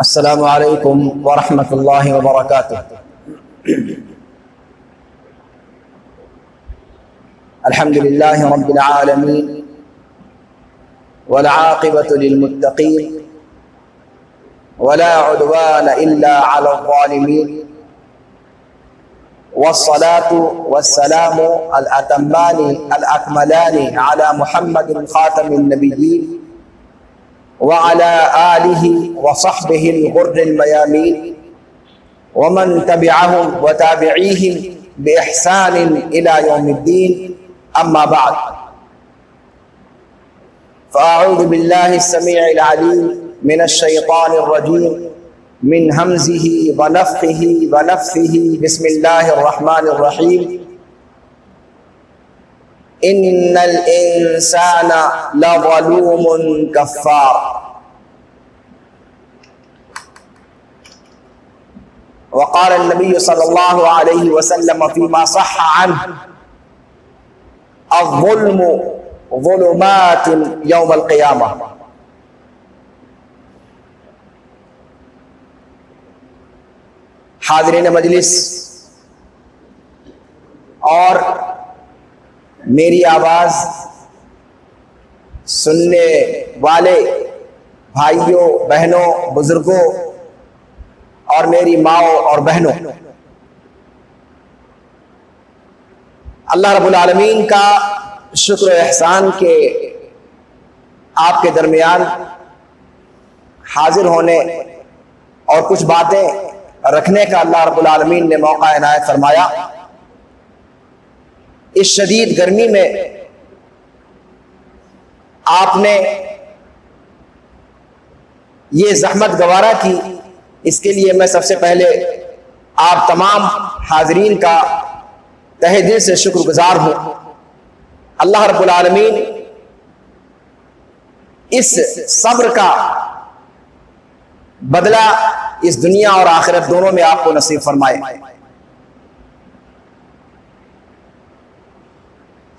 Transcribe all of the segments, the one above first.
अस्सलामु अलैकुम वरहमतुल्लाहि वबरकातुह। अल्हम्दुलिल्लाहि रब्बिल आलमीन वल आक़िबतु लिल मुत्तक़ीन वला उद्वान इल्ला अलल ज़ालिमीन वस्सलातु वस्सलामु अल अतम्मानि अल अकमलानि अला मुहम्मदिन ख़ातमिन नबिय्यीन व अला आलिहि व सहबिहिल गुर्रिल मयामीन व मन तबिअहुम व ताबिईहिम बिइहसानिन इला यौमिद्दीन, अम्मा बअद। फ़अऊज़ु बिल्लाहि अस्समीइल अलीम मिनश शैतानिर रजीम मिन हमज़िही व नफ़्ख़िही व नफ़्सिही, बिस्मिल्लाहिर रहमानिर रहीम। इन्नल इंसाना लज़लूमुन कफ़्फ़ार। वक़ाल नबी सल्लल्लाहु अलैहि वसल्लम फ़ीमा सह्ह अन्हु अज़्ज़ुल्मु ज़ुलुमातुन यौमल क़ियामह। हाज़िरीन मजलिस और मेरी आवाज़ सुनने वाले भाइयों, बहनों, बुजुर्गों और मेरी माओ और बहनों, अल्लाह रब्बुल आलमीन का शुक्र एहसान के आपके दरमियान हाजिर होने और कुछ बातें रखने का अल्लाह रब्बुल आलमीन ने मौका इनायत फरमाया। इस शदीद गर्मी में आपने ये जहमत गवारा की, इसके लिए मैं सबसे पहले आप तमाम हाजरीन का तहे दिल से शुक्रगुजार हूं। अल्लाह रब्बुल आलमीन इस सब्र का बदला इस दुनिया और आखिरत दोनों में आपको नसीब फरमाए।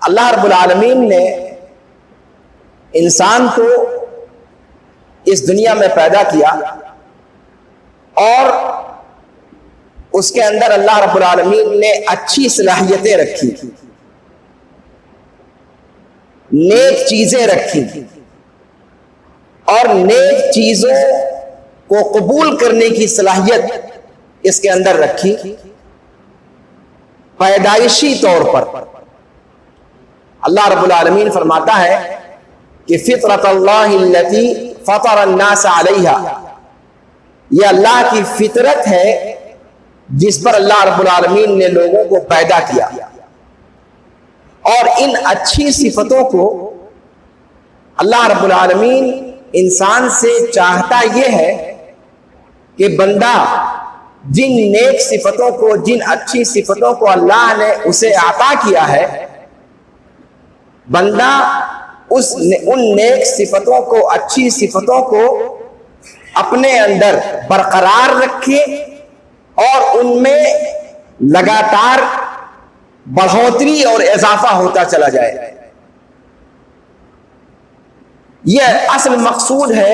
अल्लाह रब्बुल आलमीन ने इंसान को इस दुनिया में पैदा किया और उसके अंदर अल्लाह रब्बुल आलमीन ने अच्छी सलाहियतें रखी, नेक चीजें रखी और नेक चीजों को कबूल करने की सलाहियत इसके अंदर रखी। पैदाइशी तौर पर अल्लाह रब्बुल आलमीन फरमाता है कि फितरतल्लाहि अल्लती फतरा अन्नास अलैहा, यह अल्लाह की फितरत है जिस पर अल्लाह रब्बुल आलमीन ने लोगों को पैदा किया। और इन अच्छी सिफतों को अल्लाह रब्बुल आलमीन इंसान से चाहता यह है कि बंदा जिन नेक सिफतों को, जिन अच्छी सिफतों को अल्लाह ने उसे अता किया है, बंदा उन नेक सिफतों को, अच्छी सिफतों को अपने अंदर बरकरार रखे और उनमें लगातार बढ़ोतरी और इजाफा होता चला जाए। यह असल मकसूद है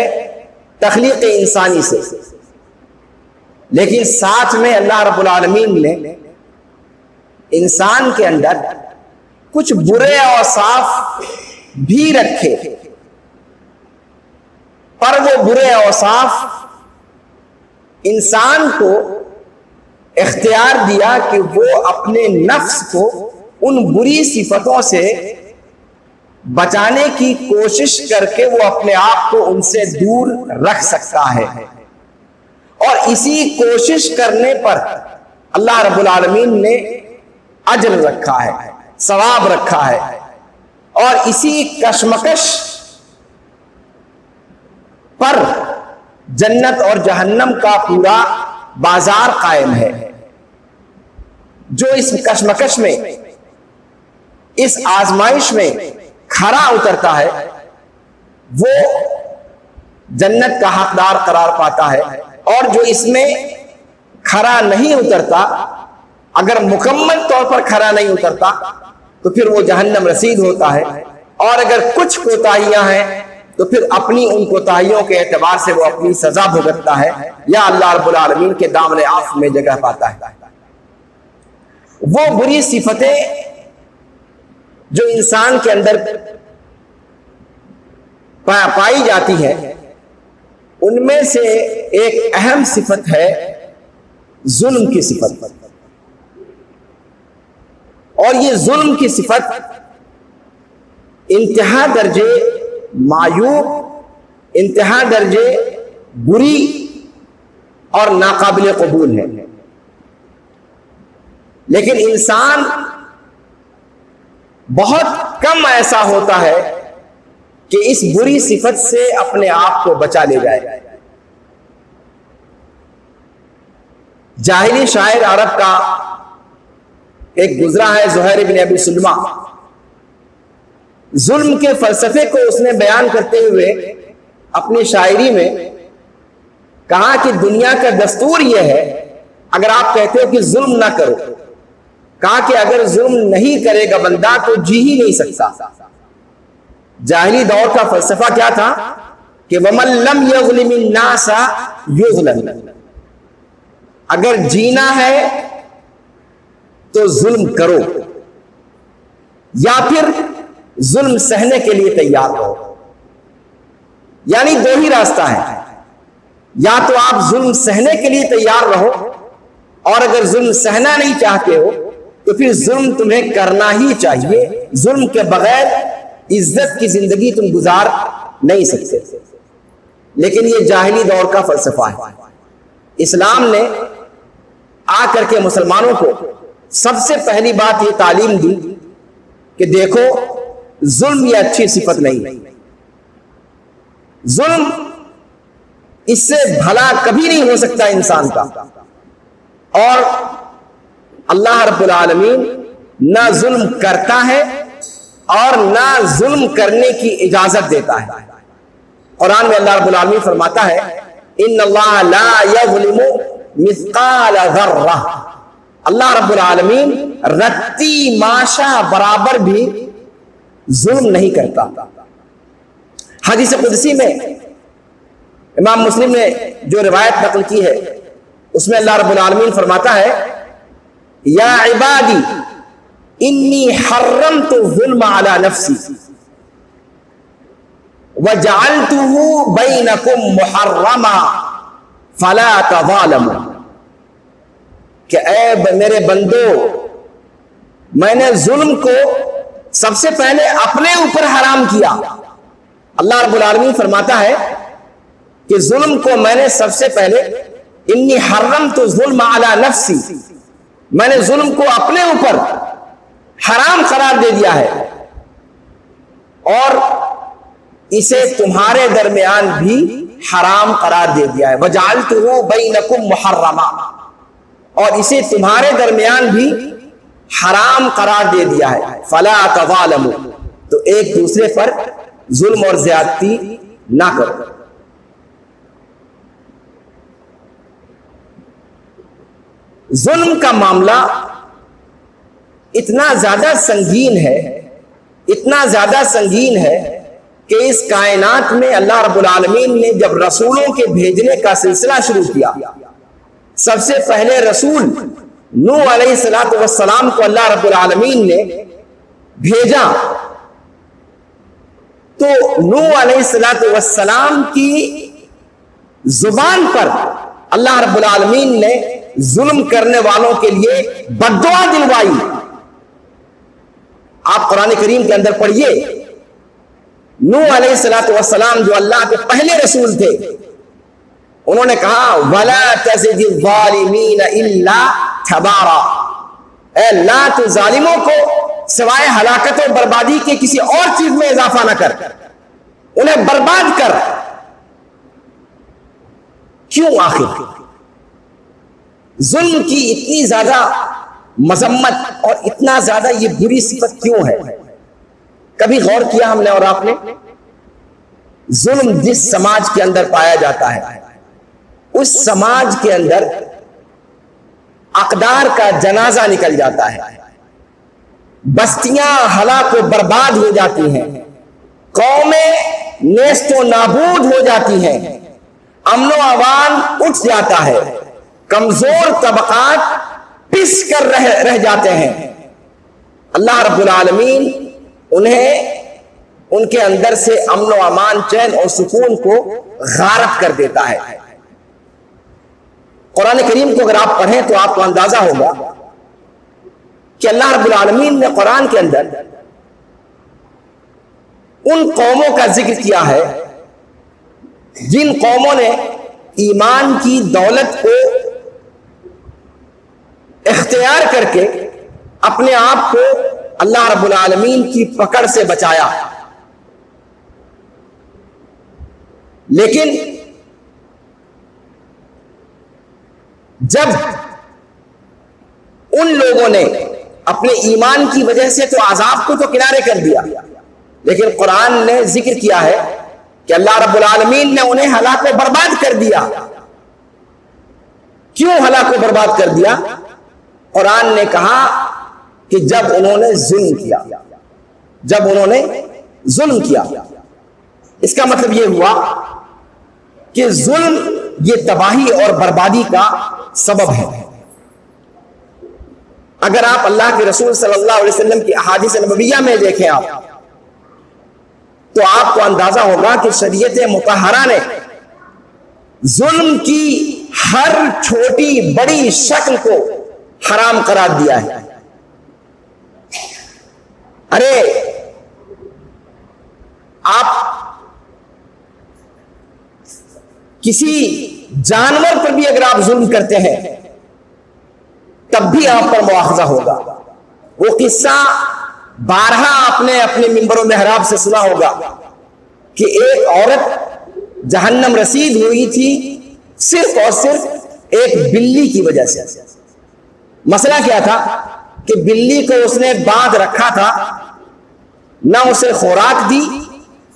तख्लीक इंसानी से। लेकिन साथ में अल्लाह रब्बुल आलमीन ने इंसान के अंदर कुछ बुरे औसाफ भी रखे, पर वो बुरे औसाफ इंसान को इख्तियार दिया कि वो अपने नफ्स को उन बुरी सिफतों से बचाने की कोशिश करके वो अपने आप को उनसे दूर रख सकता है। और इसी कोशिश करने पर अल्लाह रब्बुल आलमीन ने अजर रखा है, सवाब रखा है। और इसी कशमकश पर जन्नत और जहन्नम का पूरा बाजार कायम है। जो इस कशमकश में, इस आजमाइश में खरा उतरता है वो जन्नत का हकदार करार पाता है, और जो इसमें खरा नहीं उतरता, अगर मुकम्मल तौर पर खरा नहीं उतरता तो फिर वो जहन्नम रसीद होता है। और अगर कुछ कोताहियां हैं तो फिर अपनी उन कोताहियों के एतबार से वो अपनी सजा भुगतता है या अल्लाह रब्बुल आलमीन के दामन आफ में जगह पाता है। वो बुरी सिफतें जो इंसान के अंदर पाई जाती है, उनमें से एक अहम सिफत है जुल्म की सिफत। और ये जुल्म की सिफत इंतहा दर्जे मायूब, इंतहा दर्जे बुरी और नाकाबिल कबूल है। लेकिन इंसान बहुत कम ऐसा होता है कि इस बुरी सिफत से अपने आप को बचा ले जाए। जाहिली शायर अरब का एक गुजरा है ज़ुहैर इब्न अबी सुलमा। जुल्म के फलसफे को उसने बयान करते हुए अपनी शायरी में कहा कि दुनिया का दस्तूर यह है, अगर आप कहते हो कि जुल्म ना करो, कहा कि अगर जुल्म नहीं करेगा बंदा तो जी ही नहीं सकता। जाहिली दौर का फलसफा क्या था कि वमन लम यज़लिमिन नासा युज़लम, अगर जीना है तो जुल्म करो या फिर जुल्म सहने के लिए तैयार रहो। यानी दो ही रास्ता है, या तो आप जुल्म सहने के लिए तैयार रहो, और अगर जुल्म सहना नहीं चाहते हो तो फिर जुल्म तुम्हें करना ही चाहिए। जुल्म के बगैर इज्जत की जिंदगी तुम गुजार नहीं सकते। लेकिन यह जाहिली दौर का फलसफा है। इस्लाम ने आकर के मुसलमानों को सबसे पहली बात यह तालीम दी कि देखो, जुल्म ये अच्छी सिफत नहीं। जुल्म इससे भला कभी नहीं हो सकता इंसान का, और अल्लाह रब्बुल आलमीन ना जुल्म करता है और ना जुल्म करने की इजाजत देता है। कुरान में अल्लाह रब्बुल आलमीन फरमाता है, इन्नल्लाह ला यज़लिमु मिस्काल ज़र्रा, अल्लाह रब्बुल आलमीन रत्ती माशा बराबर भी जुल्म नहीं करता। हदीस कुदसी में इमाम मुस्लिम ने जो रिवायत नकल की है, उसमें अल्लाह रब्बुल आलमीन फरमाता है, या इबादी इन्नी हर्रमतु ज़ुल्म अला नफ्सी व जअलतुहु बैनकुम मुहर्रमा फला तज़ालमू, कि ऐ मेरे बंदो, मैंने जुल्म को सबसे पहले अपने ऊपर हराम किया। अल्लाह रब्बुल आलमीन फरमाता है कि जुल्म को मैंने सबसे पहले, इन्नी हर्रमतु ज़ुल्म अला नफ्सी, मैंने जुल्म को अपने ऊपर हराम करार दे दिया है, और इसे तुम्हारे दरमियान भी हराम करार दे दिया है। वजअलतुहु बैनकुम मुहर्रमा, और इसे तुम्हारे दरमियान भी हराम करार दे दिया है। फला तज़ालमू, तो एक दूसरे पर जुल्म और ज्यादती ना करो। जुल्म का मामला इतना ज्यादा संगीन है, इतना ज्यादा संगीन है कि इस कायनात में अल्लाह रब्बुल आलमीन ने जब रसूलों के भेजने का सिलसिला शुरू किया, सबसे पहले रसूल नूह अलैहिस्सलातु वस्सलाम को अल्लाह रब्बुल आलमीन ने भेजा, तो नूह अलैहिस्सलातु वस्सलाम की जुबान पर अल्लाह रब्बुल आलमीन ने जुल्म करने वालों के लिए बद्दुआ दिलवाई। आप कुरान करीम के अंदर पढ़िए, नूह अलैहिस्सलातु वस्सलाम जो अल्लाह के पहले रसूल थे, उन्होंने कहा, वला तज़िदिज़ ज़ालिमीन इल्ला तबारा, ऐ ला, तू जालिमों को सिवाय हलाकत और बर्बादी के किसी और चीज में इजाफा न कर, उन्हें बर्बाद कर। क्यों? आखिर जुल्म की इतनी ज्यादा मजम्मत और इतना ज्यादा ये बुरी सिफत क्यों है? कभी गौर किया हमने और आपने? जुल्म जिस समाज के अंदर पाया जाता है, उस समाज के अंदर अकदार का जनाजा निकल जाता है, बस्तियां हलाक व बर्बाद हो जाती हैं, कौमें नेस्तो नाबूद हो जाती हैं, अमनो अमान उठ जाता है, कमजोर तबकात पिस कर रह जाते हैं। अल्लाह रब्बुल आलमीन उन्हें उनके अंदर से अमन व अमान, चैन और सुकून को गारत कर देता है। कुरान करीम को अगर आप पढ़ें तो आपको अंदाजा होगा कि अल्लाह रब्बुल आलमीन ने कुरान के अंदर उन कौमों का जिक्र किया है जिन कौमों ने ईमान की दौलत को इख्तियार करके अपने आप को अल्लाह रब्बुल आलमीन की पकड़ से बचाया। लेकिन जब उन लोगों ने अपने ईमान की वजह से तो अजाब को तो किनारे कर दिया, लेकिन कुरान ने जिक्र किया है कि अल्लाह रब्बुल आलमीन ने उन्हें हलाक व बर्बाद कर दिया। क्यों हलाक व बर्बाद कर दिया? कुरान ने कहा कि जब उन्होंने जुल्म किया, जब उन्होंने जुल्म किया। इसका मतलब यह हुआ कि जुल्म ये तबाही और बर्बादी का सबब है। अगर आप अल्लाह के रसूल सल्लल्लाहु अलैहि वसल्लम की अहादीस नबविय्या में देखें आप, तो आपको अंदाजा होगा कि शरीयत मुतहरा ने जुल्म की हर छोटी बड़ी शक्ल को हराम करार दिया है। अरे आप किसी जानवर पर भी अगर आप जुल्म करते हैं तब भी आप पर मुआखजा होगा। वो किस्सा बारहा आपने अपने मिंबरों में हराब से सुना होगा कि एक औरत जहन्नम रसीद हुई थी सिर्फ और सिर्फ एक बिल्ली की वजह से। मसला क्या था कि बिल्ली को उसने बांध रखा था, ना उसे खुराक दी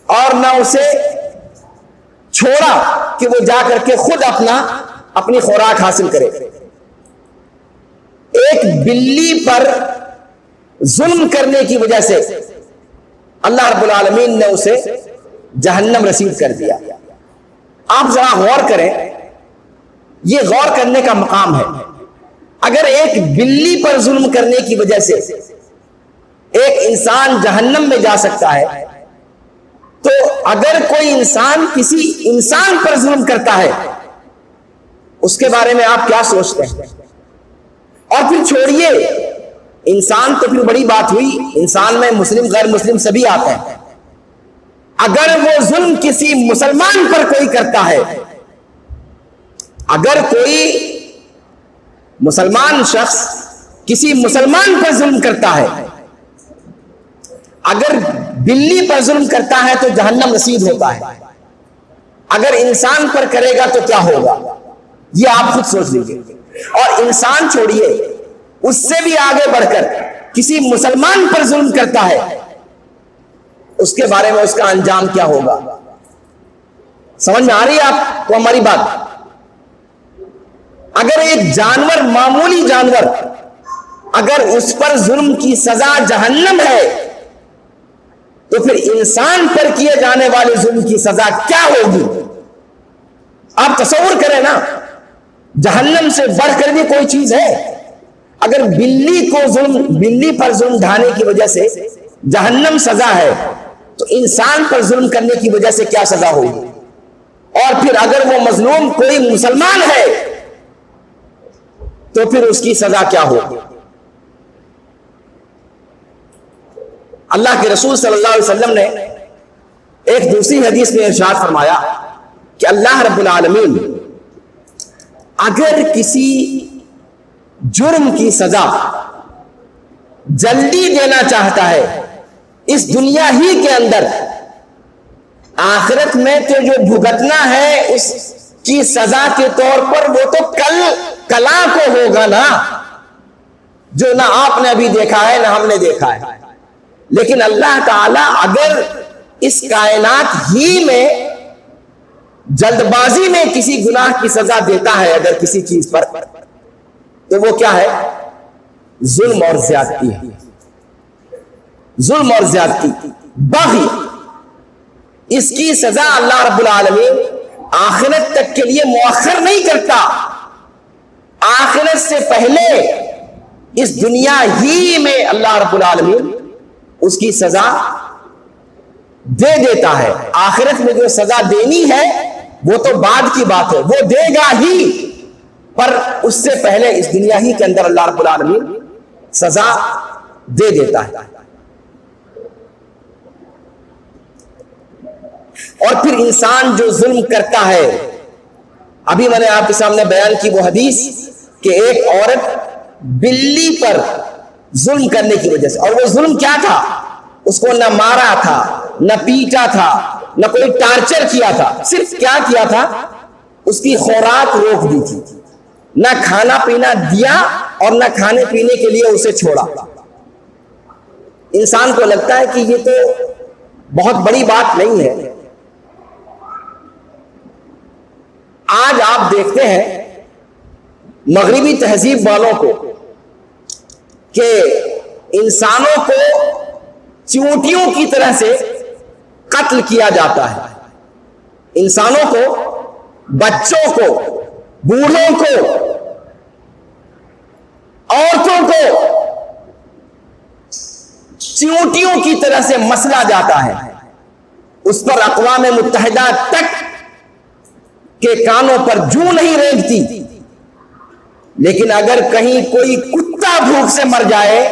और ना उसे छोड़ा कि वो जाकर के खुद अपनी खुराक हासिल करे। एक बिल्ली पर जुल्म करने की वजह से अल्लाह रब्बुल आलमीन ने उसे जहन्नम रसीद कर दिया। आप जरा गौर करें, यह गौर करने का मकाम है। अगर एक बिल्ली पर जुल्म करने की वजह से एक इंसान जहन्नम में जा सकता है, तो अगर कोई इंसान किसी इंसान पर जुल्म करता है उसके बारे में आप क्या सोचते हैं? और फिर छोड़िए इंसान तो फिर बड़ी बात हुई, इंसान में मुस्लिम गैर मुस्लिम सभी आते हैं। अगर वो जुल्म किसी मुसलमान पर कोई करता है, अगर कोई मुसलमान शख्स किसी मुसलमान पर जुल्म करता है, अगर बिल्ली पर जुल्म करता है तो जहन्नम नसीब होता है। अगर इंसान पर करेगा तो क्या होगा, ये आप खुद सोच लीजिए। और इंसान छोड़िए, उससे भी आगे बढ़कर किसी मुसलमान पर जुल्म करता है, उसके बारे में उसका अंजाम क्या होगा? समझ में आ रही है आपको हमारी बात? अगर एक जानवर, मामूली जानवर, अगर उस पर जुल्म की सजा जहन्नम है, तो फिर इंसान पर किए जाने वाले जुल्म की सजा क्या होगी? आप तसव्वुर करें ना, जहन्नम से बढ़कर भी कोई चीज है? अगर बिल्ली पर जुल्म ढाने की वजह से जहन्नम सजा है, तो इंसान पर जुल्म करने की वजह से क्या सजा होगी? और फिर अगर वो मजलूम कोई मुसलमान है, तो फिर उसकी सजा क्या होगी? अल्लाह के रसूल सल्लल्लाहु अलैहि वसल्लम ने एक दूसरी हदीस में इरशाद फरमाया कि अल्लाह रब्बुल आलमीन अगर किसी जुर्म की सजा जल्दी देना चाहता है इस दुनिया ही के अंदर, आखिरत में तो जो भुगतना है उसकी सजा के तौर पर वो तो कला को होगा ना, जो ना आपने अभी देखा है ना हमने देखा है। लेकिन अल्लाह ताला अगर इस कायनात ही में जल्दबाजी में किसी गुनाह की सजा देता है अगर किसी चीज पर, तो वो क्या है? जुल्म और ज्यादती है। जुल्म और ज्यादती, बागी। इसकी सजा अल्लाह रब्बुल आलमीन आखिरत तक के लिए मुअख्खर नहीं करता, आखिरत से पहले इस दुनिया ही में अल्लाह रब्बुल आलमीन उसकी सजा दे देता है। आखिरत में जो सजा देनी है वो तो बाद की बात है, वो देगा ही, पर उससे पहले इस दुनिया ही के अंदर अल्लाह रब्बुल आलमीन सजा दे देता है। और फिर इंसान जो जुल्म करता है, अभी मैंने आपके सामने बयान की वो हदीस कि एक औरत बिल्ली पर जुल्म करने की वजह से, और वो जुल्म क्या था, उसको न मारा था, न पीटा था, न कोई टार्चर किया था, सिर्फ क्या किया था, उसकी खुराक रोक दी थी, न खाना पीना दिया और न खाने पीने के लिए उसे छोड़ा। इंसान को लगता है कि ये तो बहुत बड़ी बात नहीं है। आज आप देखते हैं मगरिबी तहजीब वालों को कि इंसानों को चींटियों की तरह से कत्ल किया जाता है, इंसानों को, बच्चों को, बूढ़ों को, औरतों को चींटियों की तरह से मसला जाता है। उस पर अक़वाम मुत्तहिदा तक के कानों पर जूं नहीं रेंगती। लेकिन अगर कहीं कोई कुत्ता भूख से मर जाए,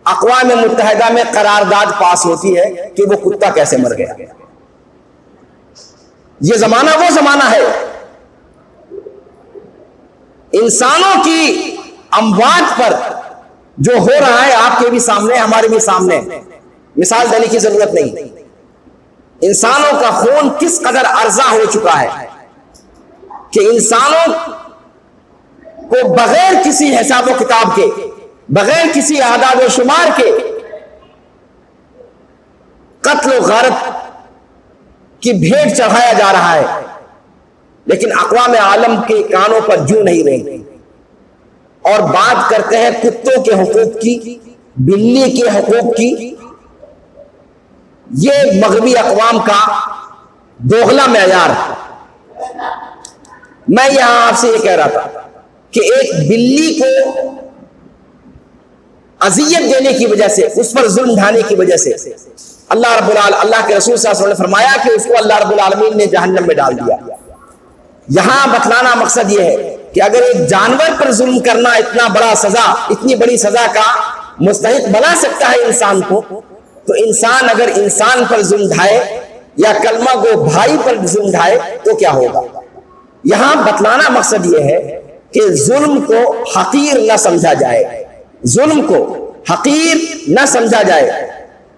अक़वाम मुत्तहिदा में करारदाद पास होती है कि वो कुत्ता कैसे मर गया। ये जमाना वो जमाना है, इंसानों की अमवात पर जो हो रहा है, आपके भी सामने, हमारे भी सामने, मिसाल देने की जरूरत नहीं। इंसानों का खून किस कदर अर्जा हो चुका है कि इंसानों को बगैर किसी हिसाब व किताब के, बगैर किसी आदाद व शुमार के कत्ल व गारत की भेंट चढ़ाया जा रहा है। लेकिन अक़वाम आलम के कानों पर जूं नहीं रही। और बात करते हैं कुत्तों के हुकूक की, बिल्ली के हुकूक की। ये मगरबी अक़वाम का दोगला मेयार है। मैं यहां आपसे ये कह रहा था कि एक बिल्ली को अज़ियत देने की वजह से, उस पर जुल्म ढाने की वजह से अल्लाह के रसूल सल्लल्लाहु अलैहि वसल्लम ने फरमाया कि उसको अल्लाह रब्बुल आलमीन ने जहन्नम में डाल दिया। यहां बतलाना मकसद यह है कि अगर एक जानवर पर जुल्म करना इतना बड़ा सजा, इतनी बड़ी सजा का मुस्तहिक बना सकता है इंसान को, तो इंसान अगर इंसान पर जुल्म ढाए या कलमा गो भाई पर जुल्म ढाए तो क्या होगा। यहां बतलाना मकसद यह है कि जुल्म को हकीर न समझा जाए, जुल्म को हकीर न समझा जाए।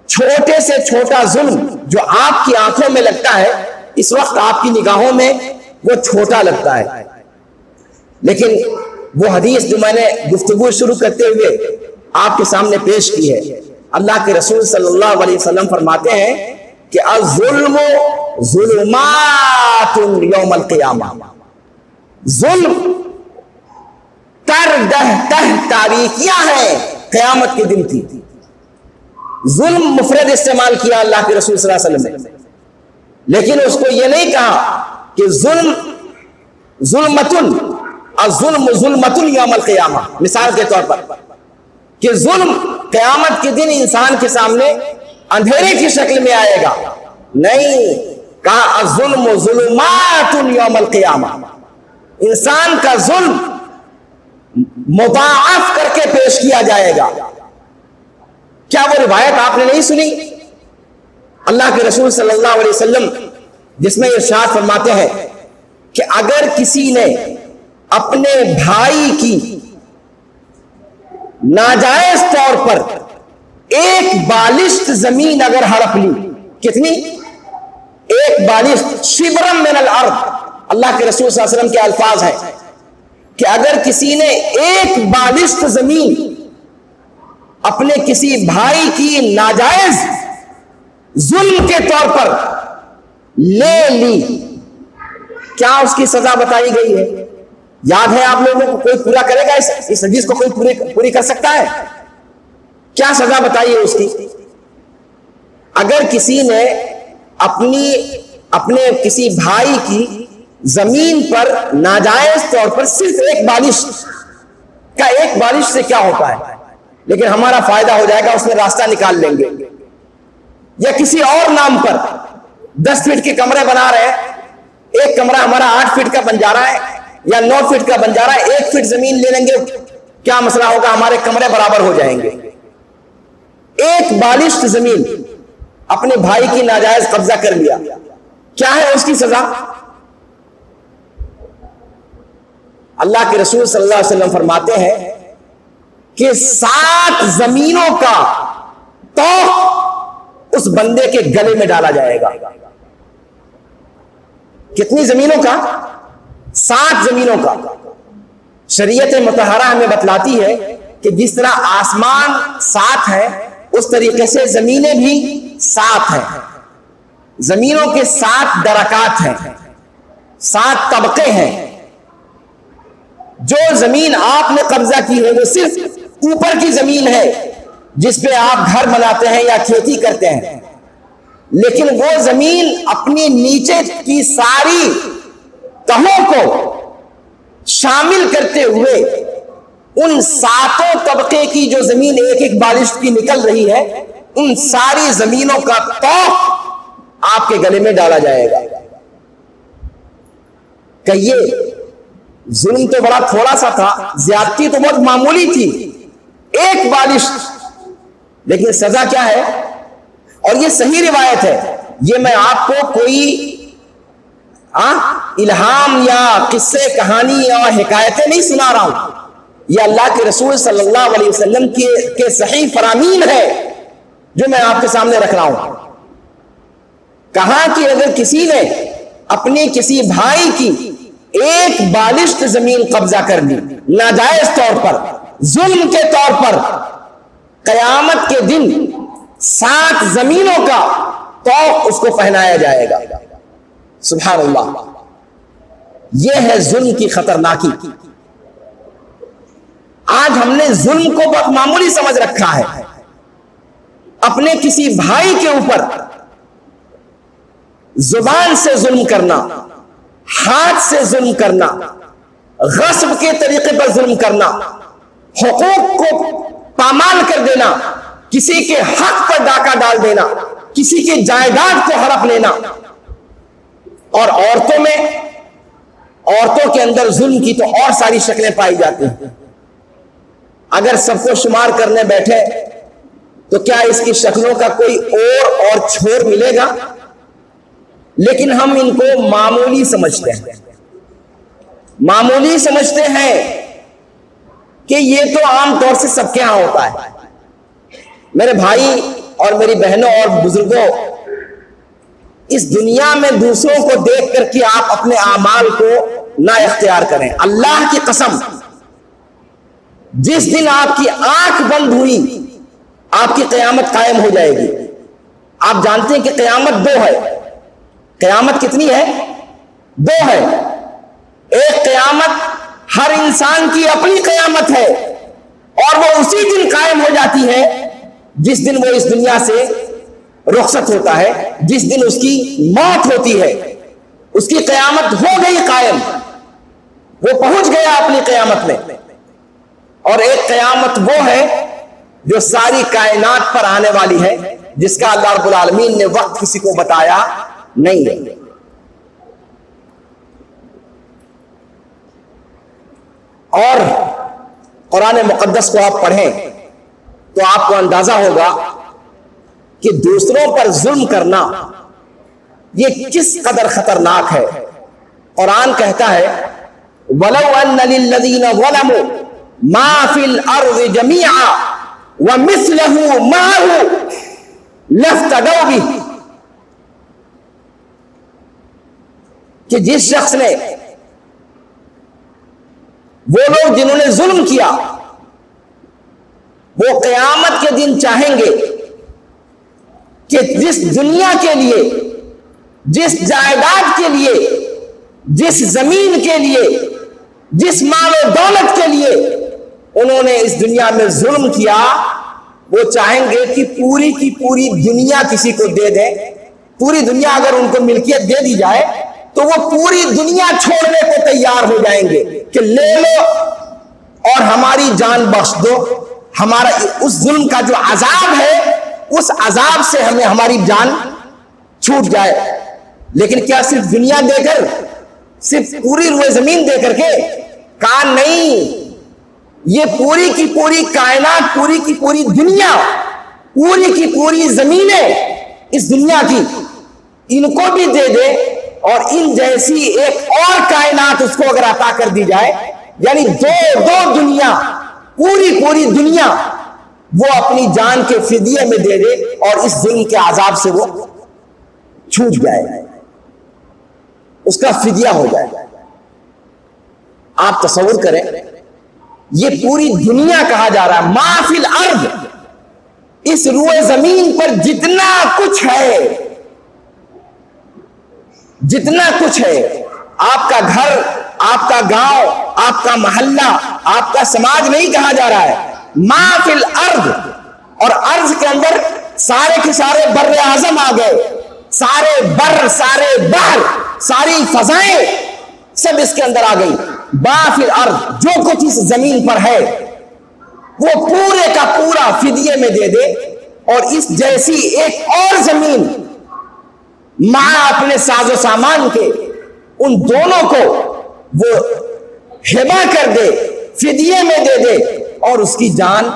छोटे से छोटा जुल्म जो आपकी आंखों में लगता है, इस वक्त आपकी निगाहों में वो छोटा लगता है, लेकिन वो हदीस जो मैंने गुफ्तगू शुरू करते हुए आपके सामने पेश की है, अल्लाह के रसूल सल्लल्लाहु अलैहि वसल्लम फरमाते हैं कि अज़्ज़ुल्मु ज़ुलुमातुन यौमल क़ियामा, जुल्म तर दह तह तारीकियां हैं क़यामत के दिन की। जुल्म मुफरद इस्तेमाल किया अल्लाह के रसूल सल्लल्लाहु अलैहि वसल्लम ने, लेकिन उसको ये नहीं कहा कि जुल्म जुल्मतुन अज़्ज़ुल्मु ज़ुल्मतुन यौमल क़ियामा, मिसाल के तौर पर कि जुल्म क़यामत के दिन इंसान के सामने अंधेरे की शक्ल में आएगा। नहीं, कहा अज़्ज़ुल्मु ज़ुलुमातुन यौमल क़ियामा, इंसान का जुल्म मुदाअफ करके पेश किया जाएगा। क्या वो रिवायत आपने नहीं सुनी अल्लाह के रसूल सल्लल्लाहु अलैहि वसल्लम, जिसमें इरशाद फरमाते हैं कि अगर किसी ने अपने भाई की नाजायज तौर पर एक बालिश्त जमीन अगर हड़प ली, कितनी, एक बालिश्त, शिबरम मिनल अर्द, अल्लाह के रसूल सल्लल्लाहु अलैहि वसल्लम के अल्फाज हैं कि अगर किसी ने एक बालिश्त जमीन अपने किसी भाई की नाजायज जुल्म के तौर पर ले ली, क्या उसकी सजा बताई गई है? याद है आप लोगों को? कोई पूरा करेगा इस हदीस को? कोई पूरी कर सकता है? क्या सजा बताई है उसकी? अगर किसी ने अपने किसी भाई की जमीन पर नाजायज तौर पर सिर्फ एक बारिश से क्या होता है, लेकिन हमारा फायदा हो जाएगा, उसमें रास्ता निकाल लेंगे। या किसी और नाम पर 10 फीट के कमरे बना रहे हैं, एक कमरा हमारा 8 फीट का बन जा रहा है या 9 फीट का बन जा रहा है, 1 फीट जमीन ले लेंगे, क्या मसला होगा, हमारे कमरे बराबर हो जाएंगे। एक बालिश्त जमीन अपने भाई की नाजायज कब्जा कर लिया, क्या है उसकी सजा? अल्लाह के रसूल सल्लल्लाहु अलैहि वसल्लम फरमाते हैं कि 7 जमीनों का तौक उस बंदे के गले में डाला जाएगा। कितनी जमीनों का? 7 जमीनों का। शरीयत मुतहरा हमें बतलाती है कि जिस तरह आसमान 7 है, उस तरीके से जमीनें भी 7 हैं। जमीनों के 7 दरकात हैं, 7 तबके हैं। जो जमीन आपने कब्जा की है वो सिर्फ ऊपर की जमीन है जिस पे आप घर बनाते हैं या खेती करते हैं, लेकिन वो जमीन अपनी नीचे की सारी तहों को शामिल करते हुए उन 7 तबके की जो जमीन एक एक बारिश की निकल रही है, उन सारी जमीनों का तौक आपके गले में डाला जाएगा। कहिए जुल्म तो बड़ा थोड़ा सा था, ज्यादती तो बहुत मामूली थी, एक बारिश, लेकिन सजा क्या है? और ये सही रिवायत है, ये मैं आपको कोई इल्हाम या किस्से कहानी या हिकायतें नहीं सुना रहा हूं। ये अल्लाह के रसूल सल्लल्लाहु अलैहि वसल्लम के सही फरामीन है जो मैं आपके सामने रख रहा हूं। कहा कि अगर किसी ने अपने किसी भाई की एक बालिश्त जमीन कब्जा कर ली नाजायज तौर पर, जुल्म के तौर पर, कयामत के दिन 7 जमीनों का तौक उसको पहनाया जाएगा। सुभान अल्लाह, यह है जुल्म की खतरनाकी। आज हमने जुल्म को बहुत मामूली समझ रखा है। अपने किसी भाई के ऊपर जुबान से जुल्म करना, हाथ से जुल्म करना, गस्ब के तरीके पर जुल्म करना, हुकूक को पामाल कर देना, किसी के हक पर डाका डाल देना, किसी की जायदाद को हड़प लेना। और औरतों के अंदर जुल्म की तो और सारी शक्लें पाई जाती हैं। अगर सबको शुमार करने बैठे तो क्या इसकी शक्लों का कोई और छोर मिलेगा? लेकिन हम इनको मामूली समझते हैं, मामूली समझते हैं कि ये तो आमतौर से सबके यहां होता है। मेरे भाई और मेरी बहनों और बुजुर्गों, इस दुनिया में दूसरों को देख करके आप अपने आमाल को ना इख्तियार करें। अल्लाह की कसम, जिस दिन आपकी आंख बंद हुई आपकी कयामत कायम हो जाएगी। आप जानते हैं कि कयामत 2 है। कयामत कितनी है? 2 है। एक कयामत हर इंसान की अपनी कयामत है और वो उसी दिन कायम हो जाती है जिस दिन वो इस दुनिया से रुखसत होता है, जिस दिन उसकी मौत होती है। उसकी कयामत हो गई कायम, वो पहुंच गया अपनी कयामत में। और एक कयामत वो है जो सारी कायनात पर आने वाली है, जिसका अल्लाह रब्बुल आलमीन ने वक्त किसी को बताया नहीं है। और कुरान मुकद्दस को आप पढ़ें तो आपको अंदाजा होगा कि दूसरों पर जुल्म करना ये किस कदर खतरनाक है। कुरान कहता है, वलौ अन्न लिल्लज़ीना ज़लमू मा फिल अर्ज़ि जमीआ व मिस्लहु माहु लफ्तदौ बिही, कि जिस शख्स ने, वो लोग जिन्होंने जुल्म किया, वो क़यामत के दिन चाहेंगे कि जिस दुनिया के लिए, जिस जायदाद के लिए, जिस जमीन के लिए, जिस माल और दौलत के लिए उन्होंने इस दुनिया में जुल्म किया, वो चाहेंगे कि पूरी की पूरी दुनिया किसी को दे दें पूरी दुनिया अगर उनको मिल्कियत दे दी जाए तो वो पूरी दुनिया छोड़ने को तैयार हो जाएंगे कि ले लो और हमारी जान बख्श दो, हमारा उस जुल्म का जो अजाब है उस अजाब से हमें हमारी जान छूट जाए। लेकिन क्या सिर्फ दुनिया देकर, सिर्फ पूरी रुए जमीन देकर के? कहा नहीं, ये पूरी की पूरी कायनात, पूरी की पूरी दुनिया, पूरी की पूरी जमीनें इस दुनिया की, इनको भी दे दे और इन जैसी एक और कायनात उसको अगर अता कर दी जाए, यानी दो दुनिया, पूरी पूरी दुनिया वो अपनी जान के फिदिये में दे दे और इस जुल्म के अजाब से वो छूट जाए, उसका फिदिया हो जाए। आप तसव्वुर करें, ये पूरी दुनिया कहा जा रहा है, माफिल अर्द, इस रुए जमीन पर जितना कुछ है, जितना कुछ है, आपका घर, आपका गांव, आपका मोहल्ला, आपका समाज नहीं कहा जा रहा है, माफिल अर्द। और अर्ज के अंदर सारे के सारे बर्रे आजम आ गए, सारे बर, सारे बहर, सारी फजाएं सब इसके अंदर आ गई। माफिल अर्द, जो कुछ इस जमीन पर है वो पूरे का पूरा फिदिये में दे दे और इस जैसी एक और जमीन मां अपने साजो सामान के, उन दोनों को वो हिबा कर दे, फिदिये में दे दे और उसकी जान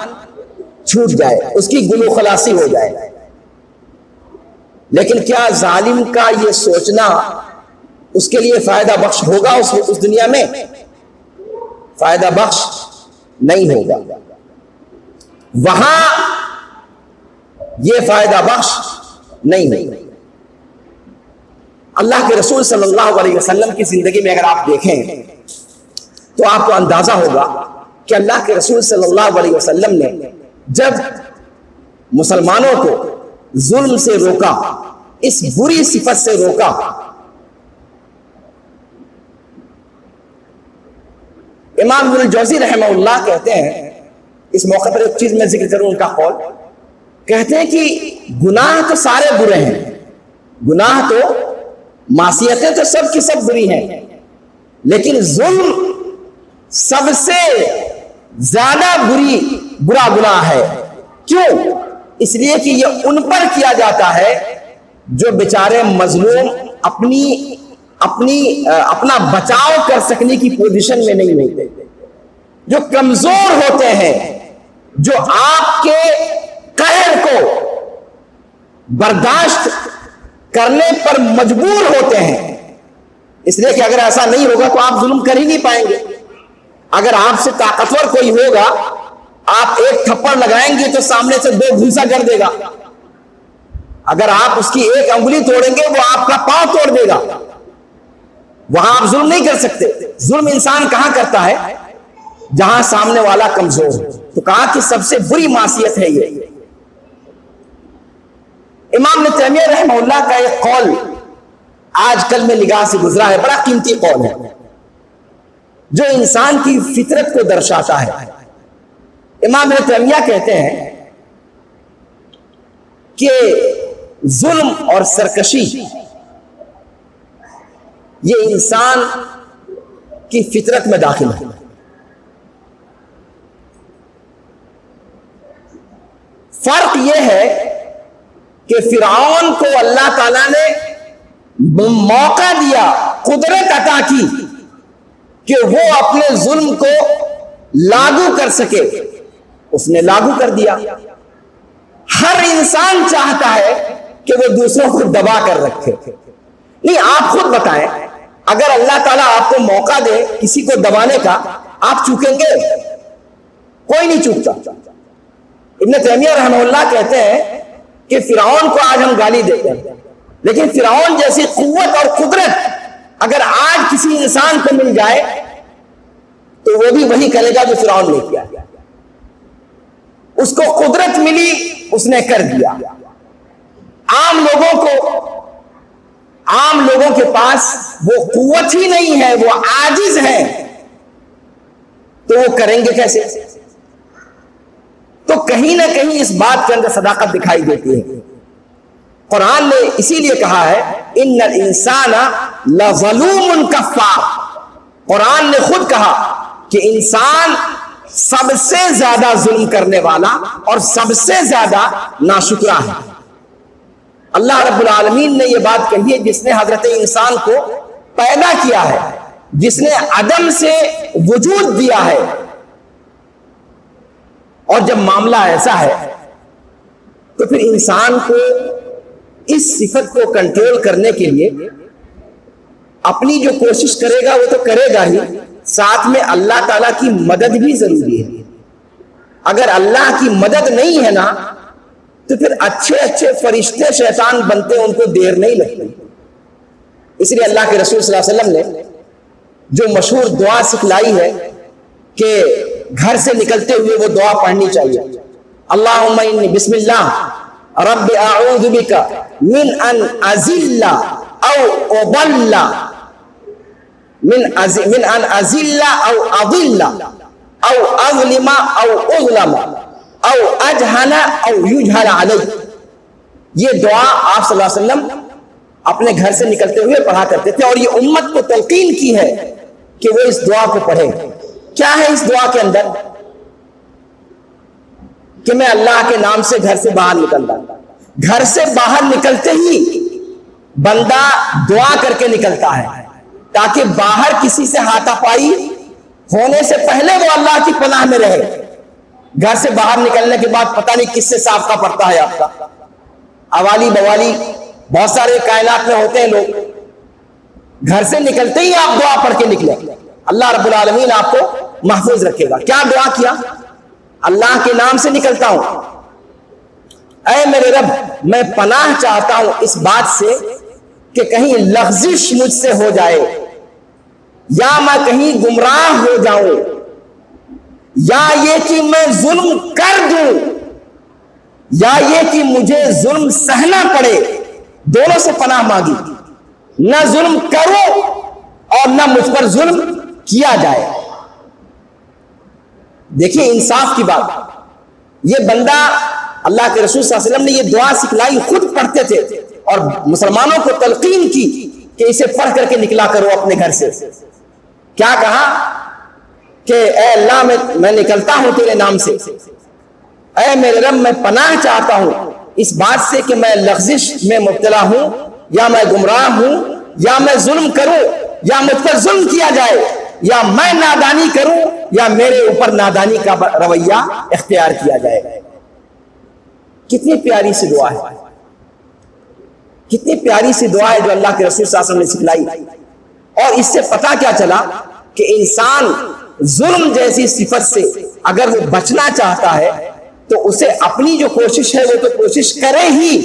छूट जाए, उसकी गुलो खलासी हो जाए। लेकिन क्या जालिम का ये सोचना उसके लिए फायदा बख्श होगा? उस दुनिया में फायदा बख्श नहीं होगा, वहां ये फायदा बख्श नहीं होगा। अल्लाह के रसूल सल्लल्लाहु अलैहि वसल्लम की जिंदगी में अगर आप देखें तो आपको अंदाजा होगा कि अल्लाह के रसूल सल्लल्लाहु अलैहि वसल्लम ने जब मुसलमानों को जुल्म से रोका, इस बुरी सिफत से रोका, इमाम इब्नुल जौज़ी रहमहुल्लाह कहते हैं, इस मौके पर एक चीज मैं जिक्र करूं उनका कौल, कहते हैं कि गुनाह तो सारे बुरे हैं, गुनाह तो, मासियतें तो सब की सब बुरी हैं, लेकिन जुल्म सबसे ज्यादा बुरा गुनाह है। क्यों? इसलिए कि ये उन पर किया जाता है जो बेचारे मजलूम अपना बचाव कर सकने की पोजीशन में नहीं होते, जो कमजोर होते हैं, जो आपके कहर को बर्दाश्त करने पर मजबूर होते हैं। इसलिए कि अगर ऐसा नहीं होगा तो आप जुल्म कर ही नहीं पाएंगे। अगर आपसे ताकतवर कोई होगा, आप एक थप्पड़ लगाएंगे तो सामने से दो घूंसा कर देगा। अगर आप उसकी एक अंगुली तोड़ेंगे वो आपका पांव तोड़ देगा। वहां आप जुल्म नहीं कर सकते। जुल्म इंसान कहां करता है? जहां सामने वाला कमजोर है। तो कहा कि सबसे बुरी मासियत है ये। इमाम इब्न तैमिया रहमहुल्लाह का एक कौल आजकल में निगाह से गुजरा है, बड़ा कीमती कौल है, जो इंसान की फितरत को दर्शाता है। इमाम इब्न तैमिया कहते हैं कि जुल्म और सरकशी ये इंसान की फितरत में दाखिल है। फर्क यह है कि फिरौन को अल्लाह ताला ने मौका दिया, कुदरत अता की कि वो अपने जुल्म को लागू कर सके, उसने लागू कर दिया। हर इंसान चाहता है कि वो दूसरों को दबा कर रखे। नहीं, आप खुद बताएं, अगर अल्लाह ताला आपको मौका दे किसी को दबाने का, आप चूकेंगे? कोई नहीं चूकता। इब्न तैमिया रहमहुल्लाह कहते हैं कि फिरौन को आज हम गाली देते हैं, लेकिन फिरौन जैसी कुव्वत और कुदरत अगर आज किसी इंसान को मिल जाए तो वो भी वही करेगा जो फिरौन ने किया। उसको कुदरत मिली, उसने कर दिया। आम लोगों के पास वो कुव्वत ही नहीं है, वो आजिज है, तो वो करेंगे कैसे? तो कहीं ना कहीं इस बात के अंदर सदाकत दिखाई देती है। कुरान ने इसीलिए कहा है इन्नल इंसाना लज़लूमुन कफ़्फ़ार। कुरान ने खुद कहा कि इंसान सबसे ज्यादा जुल्म करने वाला और सबसे ज्यादा नाशुक्रा है। अल्लाह रब्बुल आलमीन ने यह बात कही है, जिसने हजरत इंसान को पैदा किया है, जिसने अदम से वजूद दिया है। और जब मामला ऐसा है तो फिर इंसान को इस सिफत को कंट्रोल करने के लिए अपनी जो कोशिश करेगा वो तो करेगा ही, साथ में अल्लाह ताला की मदद भी जरूरी है। अगर अल्लाह की मदद नहीं है ना तो फिर अच्छे अच्छे फरिश्ते शैतान बनते, उनको देर नहीं लगती। इसलिए अल्लाह के रसूल सल्लल्लाहु अलैहि वसल्लम ने जो मशहूर दुआ सिखलाई है कि घर से निकलते हुए वो दुआ पढ़नी चाहिए, अल्लाहुम्मा इन्नी बिस्मिल्लाह रब्बि अऊज़ु बिका मिन अन अज़िल्ला औ उदल्ला मिन अन अज़िल्ला औ अज़िल्ला औ अज़लिमा औ उज़लमा औ अजहला औ युजहला अलैहि। ये दुआ आप सल्लल्लाहु अलैहि वसल्लम अपने घर से निकलते हुए पढ़ा करते थे और ये उम्मत को तलकीन की है कि वो इस दुआ को पढ़े। क्या है इस दुआ के अंदर? कि मैं अल्लाह के नाम से घर से बाहर निकल रहा। घर से बाहर निकलते ही बंदा दुआ करके निकलता है ताकि बाहर किसी से हाथापाई होने से पहले वो अल्लाह की पनाह में रहे। घर से बाहर निकलने के बाद पता नहीं किससे साफका पड़ता है आपका। अवाली बवाली बहुत सारे कायनात में होते हैं लोग। घर से निकलते ही आप दुआ पढ़ के निकले, अल्लाह रब्बुल आलमीन आपको महफूज रखेगा। क्या दुआ किया? अल्लाह के नाम से निकलता हूं, ऐ मेरे रब मैं पनाह चाहता हूं इस बात से कि कहीं लग़्ज़िश मुझसे हो जाए, या मैं कहीं गुमराह हो जाऊं, या ये कि मैं जुल्म कर दूं, या ये कि मुझे जुल्म सहना पड़े। दोनों से पनाह मांगी, न जुल्म करो और न मुझ पर जुल्म किया जाए। देखिए इंसाफ की बात। ये बंदा अल्लाह के रसूल सल्लल्लाहु अलैहि वसल्लम ने ये दुआ सिखलाई, खुद पढ़ते थे और मुसलमानों को तलकीन की कि इसे पढ़ करके निकला करो अपने घर से। क्या कहा कि ऐ अल्लाह मैं निकलता हूं तेरे नाम से, ऐ मेरे रब मैं पनाह चाहता हूं इस बात से कि मैं लग़्ज़िश में मुब्तला हूं, या मैं गुमराह हूं, या मैं जुल्म करूं, या मुझ पर जुल्म किया जाए, या मैं नादानी करूं, या मेरे ऊपर नादानी का रवैया इख्तियार किया जाए। कितनी प्यारी सी दुआ है, कितनी प्यारी सी दुआ है जो अल्लाह के रसूल सल्लल्लाहु अलैहि वसल्लम ने सिखलाई। और इससे पता क्या चला कि इंसान जुल्म जैसी सिफत से अगर वो बचना चाहता है तो उसे अपनी जो कोशिश है वो तो कोशिश करे ही,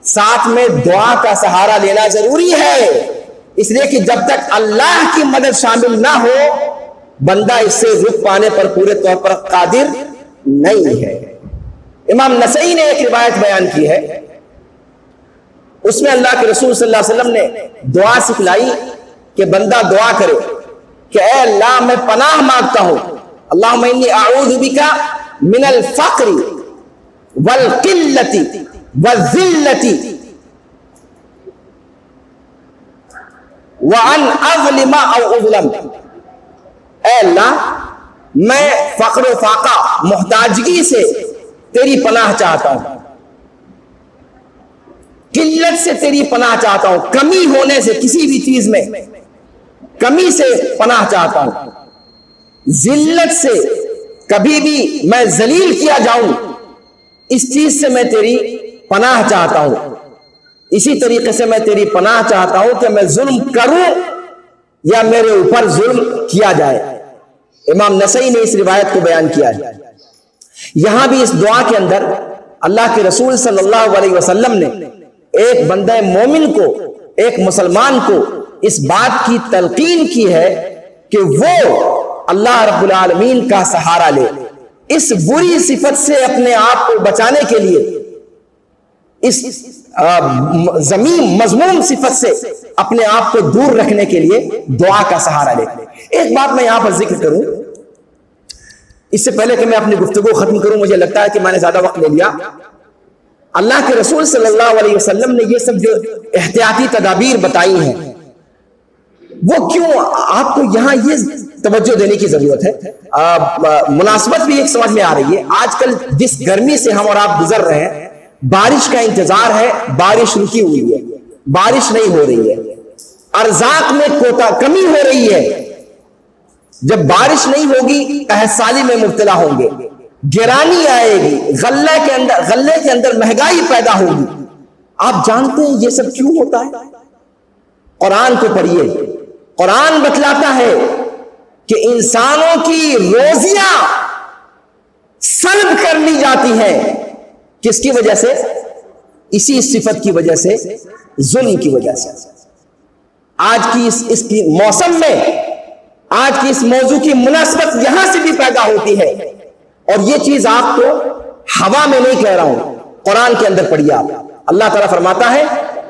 साथ में दुआ का सहारा लेना जरूरी है। इसलिए कि जब तक अल्लाह की मदद शामिल ना हो बंदा इससे रुख पाने पर पूरे तौर पर कादिर नहीं है। इमाम नसई ने एक रिवायत बयान की है, उसमें अल्लाह के रसूल सल्लल्लाहु अलैहि वसल्लम ने दुआ सिखलाई कि बंदा दुआ करे कि ऐ अल्लाह मैं पनाह मांगता हूं, अल्लाहुम्मा इन्नी अऊज़ु बिका मिनल फ़क़्रि वल क़िल्लति वज़्ज़िल्लति व अन अज़लिमा औ उज़लम। ऐ अल्लाह मैं फ़क़्र फ़ाक़ा मोहताजगी से तेरी पनाह चाहता हूं, किल्लत से तेरी पनाह चाहता हूं, कमी होने से किसी भी चीज में कमी से पनाह चाहता हूं, जिल्लत से कभी भी मैं जलील किया जाऊं इस चीज से मैं तेरी पनाह चाहता हूं। इसी तरीके से मैं तेरी पनाह चाहता हूं कि मैं जुल्म करूं या मेरे ऊपर जुल्म किया जाए। इमाम नसई ने इस रिवायत को बयान किया है। यहां भी इस दुआ के अंदर अल्लाह के रसूल सल्लल्लाहु अलैहि वसल्लम ने एक बंदे मोमिन को, एक मुसलमान को इस बात की तलकीन की है कि वो अल्लाह रब्बुल आलमीन का सहारा ले, इस बुरी सिफत से अपने आप को बचाने के लिए, इस मज़मूम सिफत से अपने आप को दूर रखने के लिए दुआ का सहारा ले। एक बात मैं यहां पर जिक्र करूं, इससे पहले कि मैं अपनी गुफ्तगू खत्म करूं, मुझे लगता है कि मैंने ज्यादा वक्त ले लिया। अल्लाह के रसूल सल्लल्लाहु अलैहि वसल्लम ने ये सब जो एहतियाती तदाबीर बताई हैं, वो क्यों आपको यहां ये तवज्जो देने की जरूरत है। मुनासबत भी एक समझ में आ रही है। आजकल जिस गर्मी से हम और आप गुजर रहे हैं, बारिश का इंतजार है, बारिश रुकी हुई है, बारिश नहीं हो रही है, अर्जाक में कमी हो रही है। जब बारिश नहीं होगी, कहसाली में मुब्तला होंगे, गिरानी आएगी, गल्ले के अंदर महंगाई पैदा होगी। आप जानते हैं ये सब क्यों होता है? कुरान को पढ़िए। कुरान बतलाता है कि इंसानों की रोजियां सल्ब कर ली जाती हैं। किसकी वजह से? इसी सिफत की वजह से, जुल्म की वजह से। आज की इसकी मौसम में, आज की इस मौजू की मुनासबत यहां से भी पैदा होती है। और ये चीज आपको हवा में नहीं कह रहा हूं, कुरान के अंदर पढ़िए आप। अल्लाह ताला फरमाता है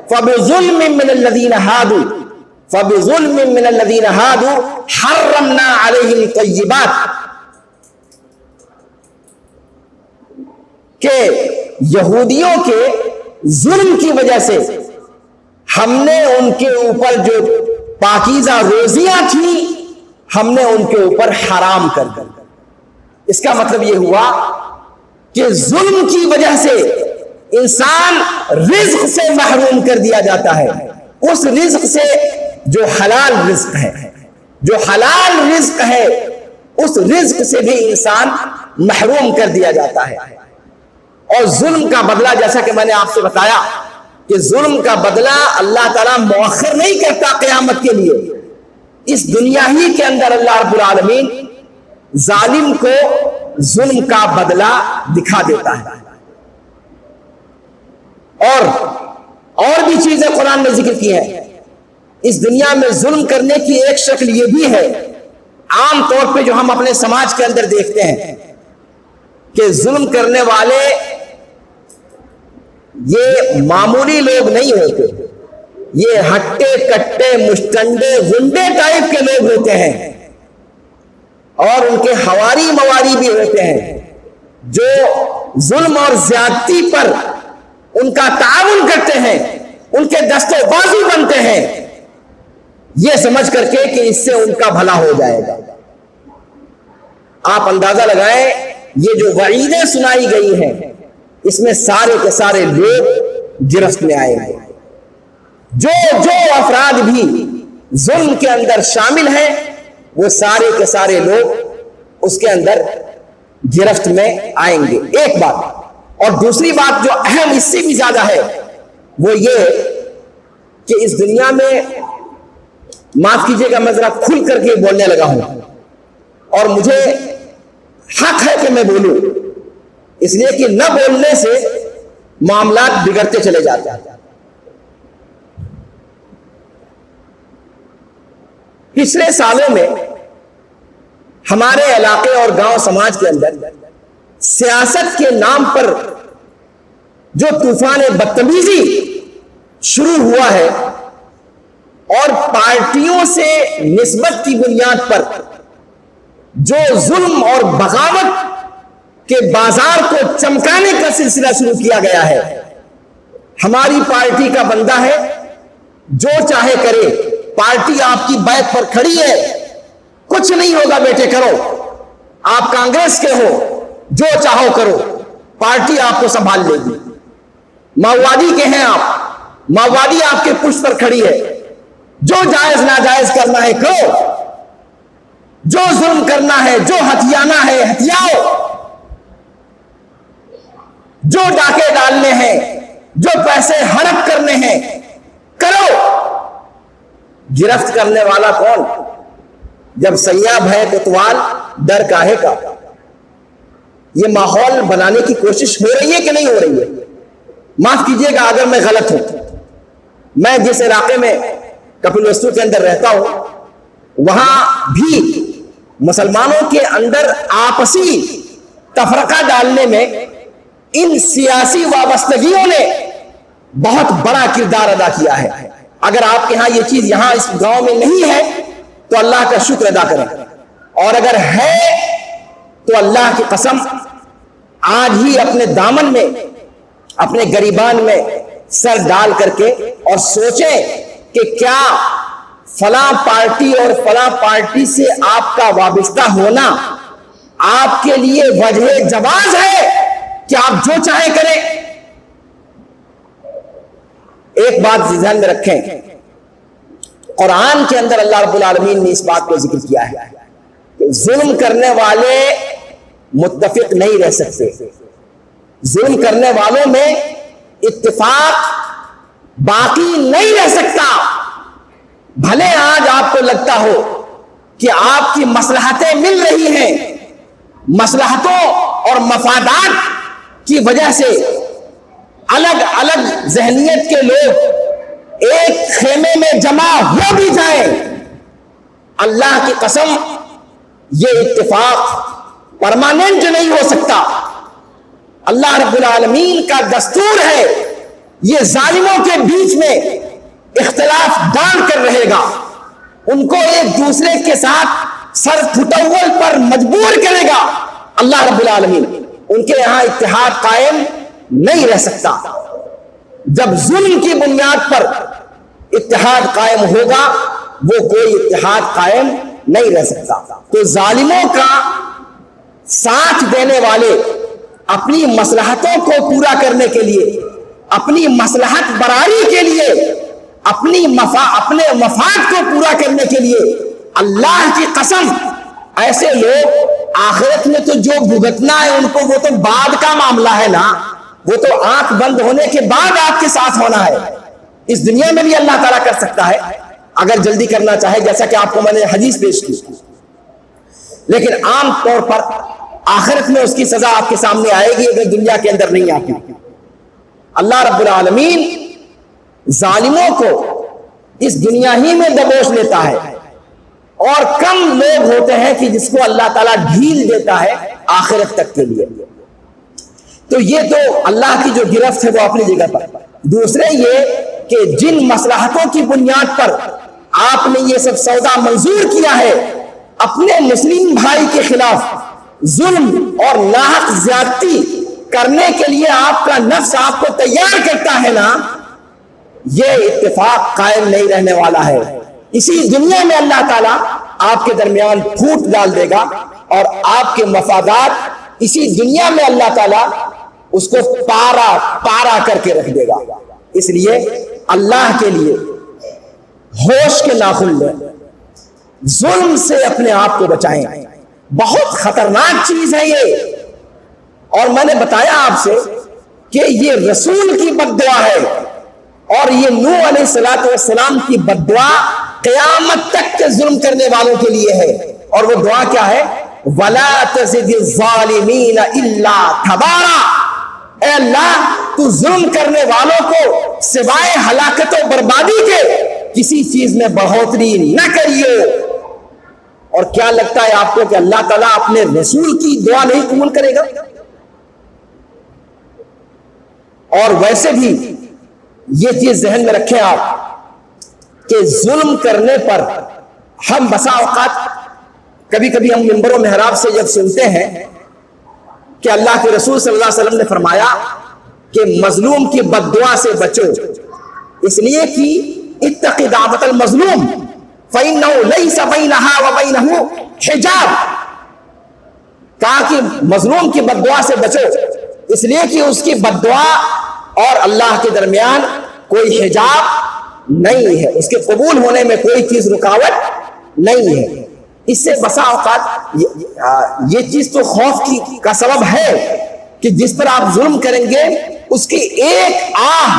फबिज़ुल्मिन मिनल्लज़ीना हादू फबिज़ुल्मिन मिनल्लज़ीना हादू हर्रमना अलैहिम तय्यिबात, के यहूदियों के जुल्म की वजह से हमने उनके ऊपर जो पाकीज़ा रोजियां थी, हमने उनके ऊपर हराम कर दी। इसका मतलब यह हुआ कि जुल्म की वजह से इंसान रिज्क से महरूम कर दिया जाता है। उस रिज्क से जो हलाल रिज्क है, जो हलाल रिज्क है, उस रिज्क से भी इंसान महरूम कर दिया जाता है। और जुल्म का बदला, जैसा कि मैंने आपसे बताया कि जुल्म का बदला अल्लाह ताला मुअख्खर नहीं करता क़यामत के लिए। इस दुनिया ही के अंदर अल्लाह रब्बुल आलमीन जालिम को जुल्म का बदला दिखा देता है। और भी चीजें कुरान ने जिक्र की है। इस दुनिया में जुल्म करने की एक शक्ल यह भी है, आम तौर पे जो हम अपने समाज के अंदर देखते हैं कि जुल्म करने वाले ये मामूली लोग नहीं होते, ये हट्टे कट्टे मुश्तंडे गुंडे टाइप के लोग होते हैं। और उनके हवारी मवारी भी होते हैं जो जुल्म और ज्यादती पर उनका ताउन करते हैं, उनके दस्ते बाजू बनते हैं, यह समझ करके कि इससे उनका भला हो जाएगा। आप अंदाजा लगाएं, ये जो वईदें सुनाई गई हैं, इसमें सारे के सारे लोग गिरफ्त में आएंगे। जो अफराद भी जुल्म के अंदर शामिल हैं, वो सारे के सारे लोग उसके अंदर गिरफ्त में आएंगे। एक बात। और दूसरी बात जो अहम इससे भी ज्यादा है, वो ये कि इस दुनिया में, माफ कीजिएगा मैं जरा खुल करके बोलने लगा हूं, और मुझे हक है कि मैं बोलूं, इसलिए कि न बोलने से मामलात बिगड़ते चले जाते हैं। पिछले सालों में हमारे इलाके और गांव समाज के अंदर सियासत के नाम पर जो तूफान बदतमीजी शुरू हुआ है, और पार्टियों से निस्बत की बुनियाद पर जो जुल्म और बगावत के बाजार को चमकाने का सिलसिला शुरू किया गया है। हमारी पार्टी का बंदा है, जो चाहे करे, पार्टी आपकी बैक पर खड़ी है, कुछ नहीं होगा बेटे, करो। आप कांग्रेस के हो, जो चाहो करो, पार्टी आपको संभाल लेगी। माओवादी के हैं आप, माओवादी आपके पुष्ट पर खड़ी है, जो जायज नाजायज करना है करो, जो जुल्म करना है, जो हथियाना है हथियाओ, जो डाके डालने हैं, जो पैसे हड़प करने हैं करो। गिरफ्त करने वाला कौन? जब सैयाब है कोतवाल, डर काहे का? ये माहौल बनाने की कोशिश हो रही है कि नहीं हो रही है? माफ कीजिएगा अगर मैं गलत हूं। मैं जिस इलाके में कपिलवस्तु के अंदर रहता हूं, वहां भी मुसलमानों के अंदर आपसी तफरका डालने में इन सियासी वाबस्तगियों ने बहुत बड़ा किरदार अदा किया है। अगर आपके यहां ये चीज यहां इस गांव में नहीं है तो अल्लाह का शुक्र अदा करें, और अगर है तो अल्लाह की कसम आज ही अपने दामन में अपने गरीबान में सर डाल करके और सोचें कि क्या फला पार्टी और फला पार्टी से आपका वाबिस्ता होना आपके लिए वजह जवाज है कि आप जो चाहे करें। एक बात ध्यान में रखें, कुरान के अंदर अल्लाह रब्बुल आलमीन ने इस बात को जिक्र किया है कि जुल्म करने वाले मुत्तफिक नहीं रह सकते। जुल्म करने वालों में इत्तेफाक बाकी नहीं रह सकता। भले आज आपको लगता हो कि आपकी मसलहतें मिल रही हैं, मसलहतों और मफादात की वजह से अलग अलग जहनियत के लोग एक खेमे में जमा हो भी जाएं, अल्लाह की कसम ये इत्तेफाक परमानेंट नहीं हो सकता। अल्लाह रब्बुल आलमीन का दस्तूर है ये जालिमों के बीच में इख्तिलाफ डाल कर रहेगा, उनको एक दूसरे के साथ सर फुटौल पर मजबूर करेगा। अल्लाह रब्बुल आलमीन उनके यहां इत्तेहाद कायम नहीं रह सकता। जब जुल्म की बुनियाद पर इत्तेहाद कायम होगा वो कोई इत्तेहाद कायम नहीं रह सकता। तो जालिमों का साथ देने वाले अपनी मसलहतों को पूरा करने के लिए, अपनी मसलहत बरारी के लिए, अपने मफाद को पूरा करने के लिए अल्लाह की कसम ऐसे लोग आखिरत में तो जो भुगतना है उनको वो तो बाद का मामला है ना, वो तो आंख बंद होने के बाद आपके साथ होना है। इस दुनिया में भी अल्लाह ताला कर सकता है अगर जल्दी करना चाहे, जैसा कि आपको मैंने हदीस पेश की, लेकिन आम तौर पर आखिरत में उसकी सजा आपके सामने आएगी अगर दुनिया के अंदर नहीं आती। अल्लाह रब्बुल आलमीन जालिमों को इस दुनिया ही में दबोच लेता है और कम लोग होते हैं कि जिसको अल्लाह ताला ढील देता है आखिरत तक के लिए। तो ये तो अल्लाह की जो गिरफ्त है वो अपनी जगह पर। दूसरे ये कि जिन मसलहतों की बुनियाद पर आपने ये सब सौदा मंजूर किया है, अपने मुस्लिम भाई के खिलाफ जुल्म और नाहक ज्यादती करने के लिए आपका नफ्स आपको तैयार करता है ना, ये इत्तेफाक कायम नहीं रहने वाला है। इसी दुनिया में अल्लाह ताला आपके दरमियान फूट डाल देगा और आपके मफादात इसी दुनिया में अल्लाह ताला उसको पारा पारा करके रख देगा। इसलिए अल्लाह के लिए होश के नाखुन लें, जुल्म से अपने आप को बचाएं। बहुत खतरनाक चीज है ये, और मैंने बताया आपसे कि ये रसूल की बद्दुआ है और ये नूह अलैहिस्सलाम की बद्दुआ क़यामत तक के जुल्म करने वालों के लिए है। और वो दुआ क्या है? वला तज़िदिज़्ज़ालिमीन इल्ला तबारा। ऐ अल्लाह, तू जुल्म करने वालों को सिवाय हलाकत और बर्बादी के किसी चीज में बढ़ोतरी न करियो। और क्या लगता है आपको कि अल्लाह ताला अपने रसूल की दुआ नहीं कबूल करेगा? और वैसे भी ये चीज जहन में रखें आप कि जुल्म करने पर हम बसा औकात कभी कभी हम मिंबरों मेहराब से जब सुनते हैं कि अल्लाह के रसूल सल्लल्लाहु अलैहि वसल्लम ने फरमाया कि मजलूम की बद्दुआ से बचो, इसलिए कि इत्तक़ी दावतल मजलूम फ़इन्नहु लैसा बैनहा व बैनहु हिजाब। कहा कि मजलूम की बद्दुआ से बचो, इसलिए कि उसकी बद्दुआ और अल्लाह के दरमियान कोई हिजाब नहीं है, उसके कबूल होने में कोई चीज रुकावट नहीं है। इससे बसा औकात ये चीज तो खौफ का सबब है कि जिस पर आप जुल्म करेंगे उसकी एक आह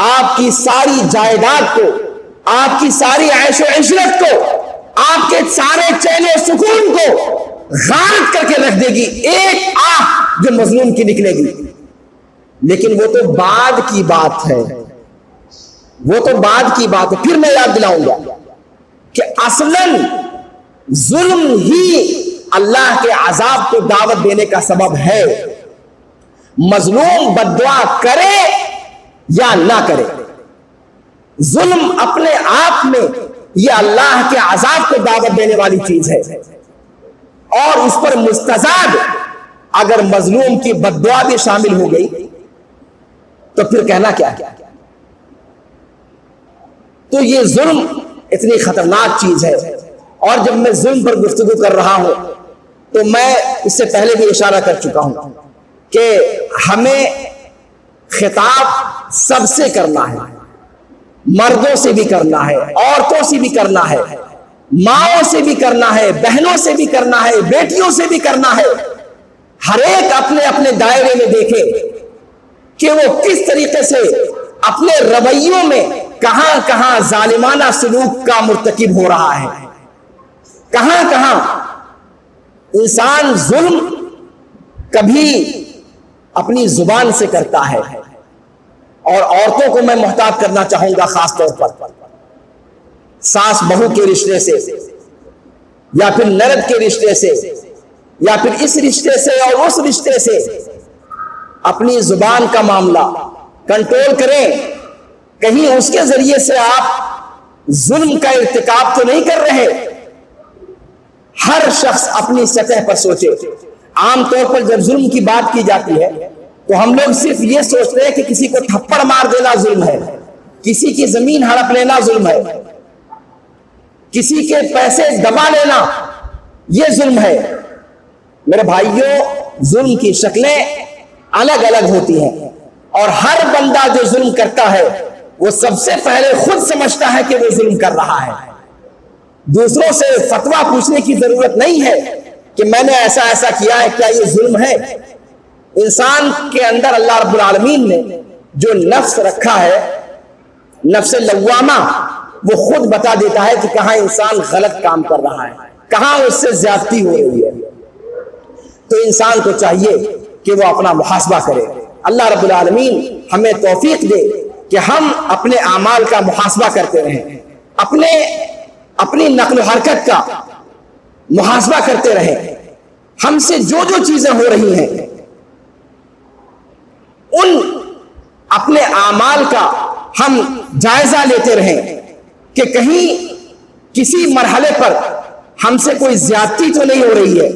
आपकी सारी जायदाद को, आपकी सारी ऐशो इशरत को, आपके सारे चैन और सुकून को गारत करके रख देगी। एक आह जो मजलूम की निकलेगी। लेकिन वो तो बाद की बात है, वो तो बाद की बात है। फिर मैं याद दिलाऊंगा कि असलन जुल्म ही अल्लाह के अजाब को दावत देने का सबब है। मजलूम बद्दुआ करे या ना करे, जुल्म अपने आप में यह अल्लाह के अजाब को दावत देने वाली चीज है। और उस पर मुस्तजाद अगर मजलूम की बद्दुआ भी शामिल हो गई तो फिर कहना क्या क्या। तो ये जुल्म इतनी खतरनाक चीज है। और जब मैं जुल्म पर गुफ्तगू कर रहा हूं तो मैं इससे पहले भी इशारा कर चुका हूं कि हमें खिताब सबसे करना है, मर्दों से भी करना है, औरतों से भी करना है, माओं से भी करना है, बहनों से भी करना है, बेटियों से भी करना है। हर एक अपने अपने दायरे में देखे कि वो किस तरीके से अपने रवैयों में कहां कहां जालिमाना सलूक का मुर्तकिब हो रहा है, कहां कहां इंसान जुल्म कभी अपनी जुबान से करता है। और औरतों को मैं मुहतात करना चाहूंगा खास तौर पर, सास बहू के रिश्ते से या फिर ननद के रिश्ते से या फिर इस रिश्ते से और उस रिश्ते से अपनी जुबान का मामला कंट्रोल करें। कहीं उसके जरिए से आप जुल्म का इर्तिकाब तो नहीं कर रहे। हर शख्स अपनी सतह पर सोचे। आमतौर पर जब जुल्म की बात की जाती है तो हम लोग सिर्फ ये सोच रहे हैं कि किसी को थप्पड़ मार देना जुल्म है, किसी की जमीन हड़प लेना जुल्म है, किसी के पैसे दबा लेना यह जुल्म है। मेरे भाइयों, जुल्म की शक्लें अलग अलग होती हैं और हर बंदा जो जुल्म करता है वो सबसे पहले खुद समझता है कि वो जुल्म कर रहा है। दूसरों से फतवा पूछने की जरूरत नहीं है कि मैंने ऐसा ऐसा किया है, क्या ये जुल्म है। इंसान के अंदर अल्लाह रब्बुल आलमीन ने जो नफ्स रखा है, नफ्स लव्वामा, वो खुद बता देता है कि कहां इंसान गलत काम कर रहा है, कहां उससे ज्यादती हो रही है। तो इंसान को चाहिए कि वो अपना मुहासबा करे। अल्लाह रब्बुल आलमीन हमें तौफीक दे कि हम अपने आमाल का मुहासबा करते रहें, अपनी नक्ल हरकत का मुहासबा करते रहें। हमसे जो जो चीजें हो रही हैं उन अपने आमाल का हम जायजा लेते रहें कि कहीं किसी मरहले पर हमसे कोई ज्यादती तो नहीं हो रही है।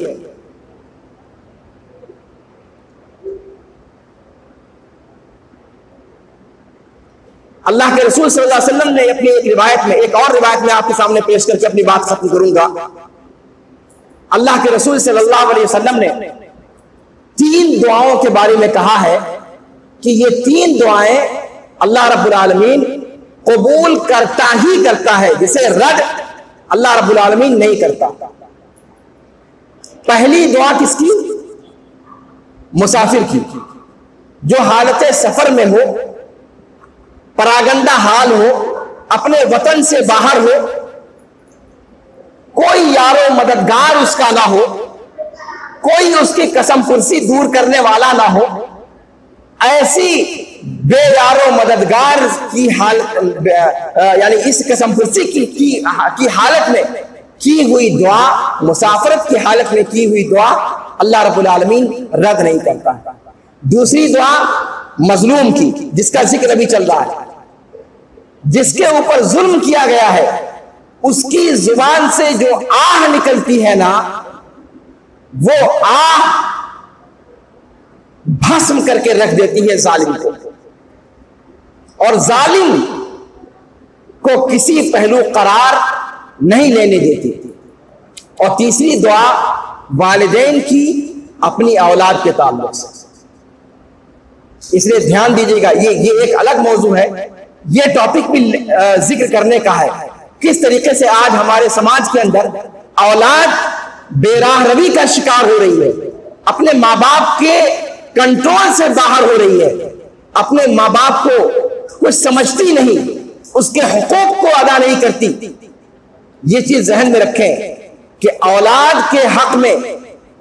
अल्लाह के रसूल सल्लल्लाहु अलैहि वसल्लम ने अपनी एक रिवायत में, एक और रिवायत में आपके सामने पेश करके अपनी बात खत्म करूंगा। अल्लाह के रसूल सल्लल्लाहु अलैहि वसल्लम ने 3 दुआओं के बारे में कहा है कि ये 3 दुआएं अल्लाह रब्बुल आलमीन कबूल करता ही करता है, जिसे रद्द अल्लाह रब्बुल आलमीन नहीं करता। पहली दुआ किसकी? मुसाफिर की, जो हालत सफर में हो, परागंदा हाल हो, अपने वतन से बाहर हो, कोई यारो मददगार उसका ना हो, कोई उसकी कसम पुरसी दूर करने वाला ना हो। ऐसी बेयारो मददगार की हालत, यानी इस कसम पुरसी की हालत में की हुई दुआ, मुसाफरत की हालत में की हुई दुआ अल्लाह रब्बुल आलमीन रद्द नहीं करता। दूसरी दुआ मजलूम की, जिसका जिक्र अभी चल रहा है, जिसके ऊपर जुल्म किया गया है, उसकी जुबान से जो आह निकलती है ना, वो आह भस्म करके रख देती है जालिम को, और जालिम को किसी पहलू करार नहीं लेने देती। और तीसरी दुआ वालिदैन की अपनी औलाद के ताल्लुक से। इसलिए ध्यान दीजिएगा, ये एक अलग मौजू है, ये टॉपिक भी जिक्र करने का है, किस तरीके से आज हमारे समाज के अंदर औलाद बेराह रवी का शिकार हो रही है, अपने माँ बाप के कंट्रोल से बाहर हो रही है, अपने माँ बाप को कुछ समझती नहीं, उसके हुकूक को अदा नहीं करती। ये चीज जहन में रखें कि औलाद के हक में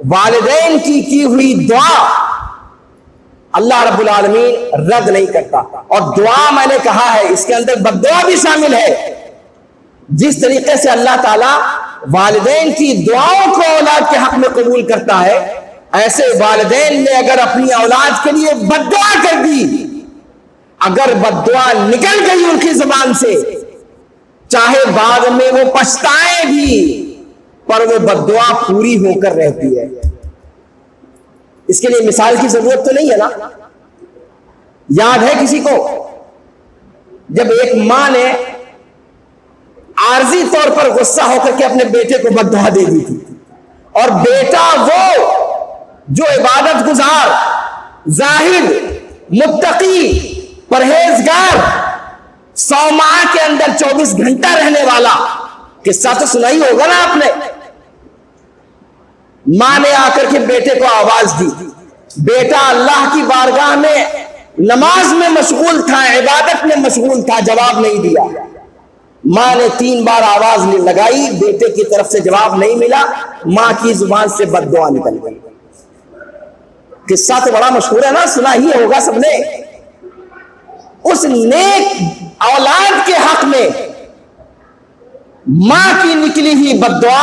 वालिदैन की हुई दुआ अल्लाह रब्बुल आलमीन रद्द नहीं करता। और दुआ मैंने कहा है, इसके अंदर बद्दुआ भी शामिल है। जिस तरीके से अल्लाह ताला वालिदैन की दुआओं को औलाद के हक में कबूल करता है, ऐसे वालिदैन ने अगर अपनी औलाद के लिए बद्दुआ कर दी, अगर बद्दुआ निकल गई उनकी जुबान से, चाहे बाद में वो पछताए भी, पर वो बद्दुआ पूरी होकर रहती है। इसके लिए मिसाल की जरूरत तो नहीं है ना। याद है किसी को जब एक मां ने आर्जी तौर पर गुस्सा होकर के अपने बेटे को बद्दुआ दे दी थी, और बेटा वो जो इबादत गुजार, जाहिद, मुत्तकी, परहेजगार, 100 माह के अंदर 24 घंटा रहने वाला, किस्सा तो सुना ही होगा ना आपने। मां ने आकर के बेटे को आवाज दी, बेटा अल्लाह की बारगाह में नमाज में मशगूल था, इबादत में मशगूल था, जवाब नहीं दिया। मां ने 3 बार आवाज लगाई, बेटे की तरफ से जवाब नहीं मिला, मां की जुबान से बद्दुआ निकल गई। किस्सा तो बड़ा मशहूर है ना, सुना ही होगा सबने। उस नेक औलाद के हक में मां की निकली हुई बद्दुआ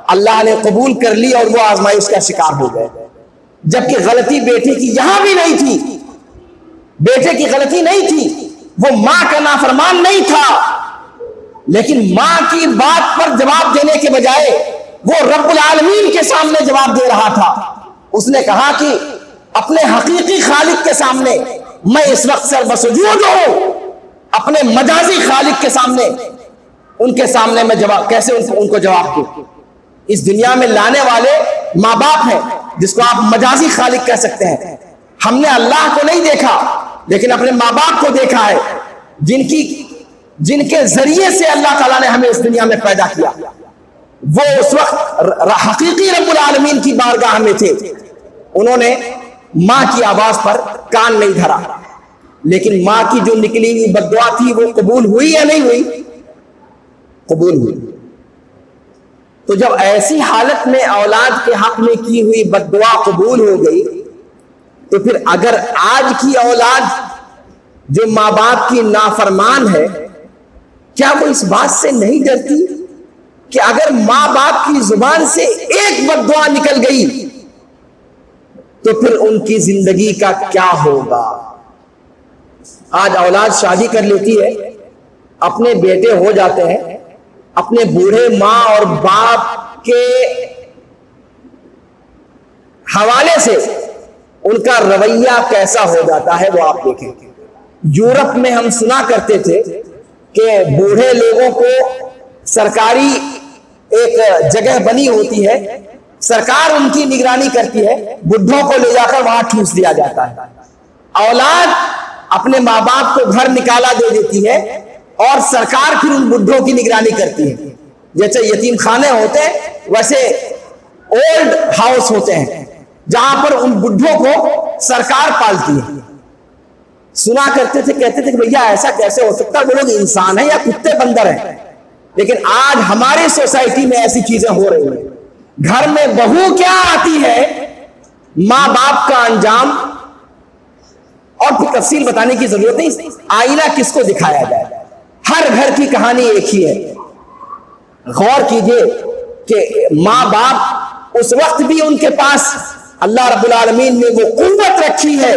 अल्लाह ने कबूल कर ली और वो आजमाइश का शिकार हो गए। जबकि गलती बेटे की यहां भी नहीं थी, बेटे की गलती नहीं थी, वो मां का नाफरमान नहीं था, लेकिन मां की बात पर जवाब देने के बजाय वो रब्बुल आलमीन के सामने जवाब दे रहा था। उसने कहा कि अपने हकीकी खालिक के सामने मैं इस वक्त सर्वसुजूद हूं, अपने मजाजी खालिक के सामने, उनके सामने मैं जवाब कैसे उनको जवाब दूं। इस दुनिया में लाने वाले माँ बाप हैं, जिसको आप मजाजी खालिक कह सकते हैं। हमने अल्लाह को नहीं देखा, लेकिन अपने माँ बाप को देखा है, जिनके जरिए से अल्लाह ताला ने हमें इस दुनिया में पैदा किया। वो उस वक्त हकीकी रब्बुल आलमीन की बारगाह में थे, उन्होंने मां की आवाज पर कान नहीं धरा, लेकिन मां की जो निकली हुई बद्दुआ थी वो कबूल हुई या नहीं हुई? कबूल हुई। तो जब ऐसी हालत में औलाद के हक में की हुई बद्दुआ कबूल हो गई, तो फिर अगर आज की औलाद जो माँ बाप की नाफरमान है, क्या वो इस बात से नहीं डरती कि अगर माँ बाप की जुबान से एक बद्दुआ निकल गई तो फिर उनकी जिंदगी का क्या होगा? आज औलाद शादी कर लेती है, अपने बेटे हो जाते हैं, अपने बूढ़े माँ और बाप के हवाले से उनका रवैया कैसा हो जाता है वो आप देखें। यूरोप में हम सुना करते थे कि बूढ़े लोगों को सरकारी एक जगह बनी होती है, सरकार उनकी निगरानी करती है, बुढ़ों को ले जाकर वहां ठूस दिया जाता है। औलाद अपने माँ बाप को घर निकाला दे देती है और सरकार फिर उन बुढ़ों की निगरानी करती है। जैसे यतीम खाने होते हैं वैसे ओल्ड हाउस होते हैं जहां पर उन बुढ़ों को सरकार पालती है। सुना करते थे, कहते थे कि भैया ऐसा कैसे हो सकता है, वो लोग इंसान है या कुत्ते बंदर हैं। लेकिन आज हमारी सोसाइटी में ऐसी चीजें हो रही हैं। घर में बहू क्या आती है, मां बाप का अंजाम, और फिर तफसील बताने की जरूरत नहीं, आईना किसको दिखाया जाए। हर घर की कहानी एक ही है। गौर कीजिए कि मां बाप उस वक्त भी उनके पास अल्लाह रब्बुल आलमीन ने वो कुव्वत रखी है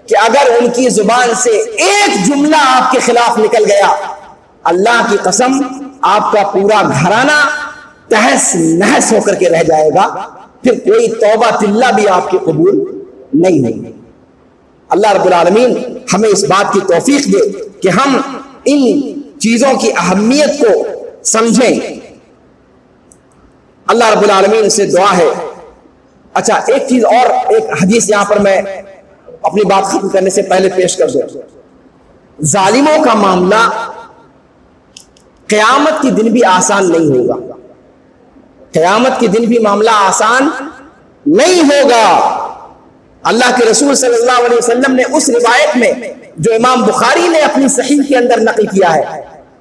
कि अगर उनकी जुबान से एक जुमला आपके खिलाफ निकल गया, अल्लाह की कसम आपका पूरा घराना तहस नहस होकर के रह जाएगा, फिर कोई तौबा तिल्ला भी आपकी कबूल नहीं होगी। अल्लाह रब्बुल आलमीन हमें इस बात की तौफीक दे कि हम इन चीजों की अहमियत को समझें। अल्लाह रब्बुल आलमीन से दुआ है। अच्छा, एक चीज और, एक हदीस यहां पर मैं अपनी बात खत्म करने से पहले पेश कर दूं। जालिमों का मामला क़यामत के दिन भी आसान नहीं होगा। क़यामत के दिन भी मामला आसान नहीं होगा। अल्लाह के रसूल सल्लल्लाहु अलैहि वसल्लम ने उस रिवायत में जो इमाम बुखारी ने अपनी सहीह के अंदर नक़ल किया है,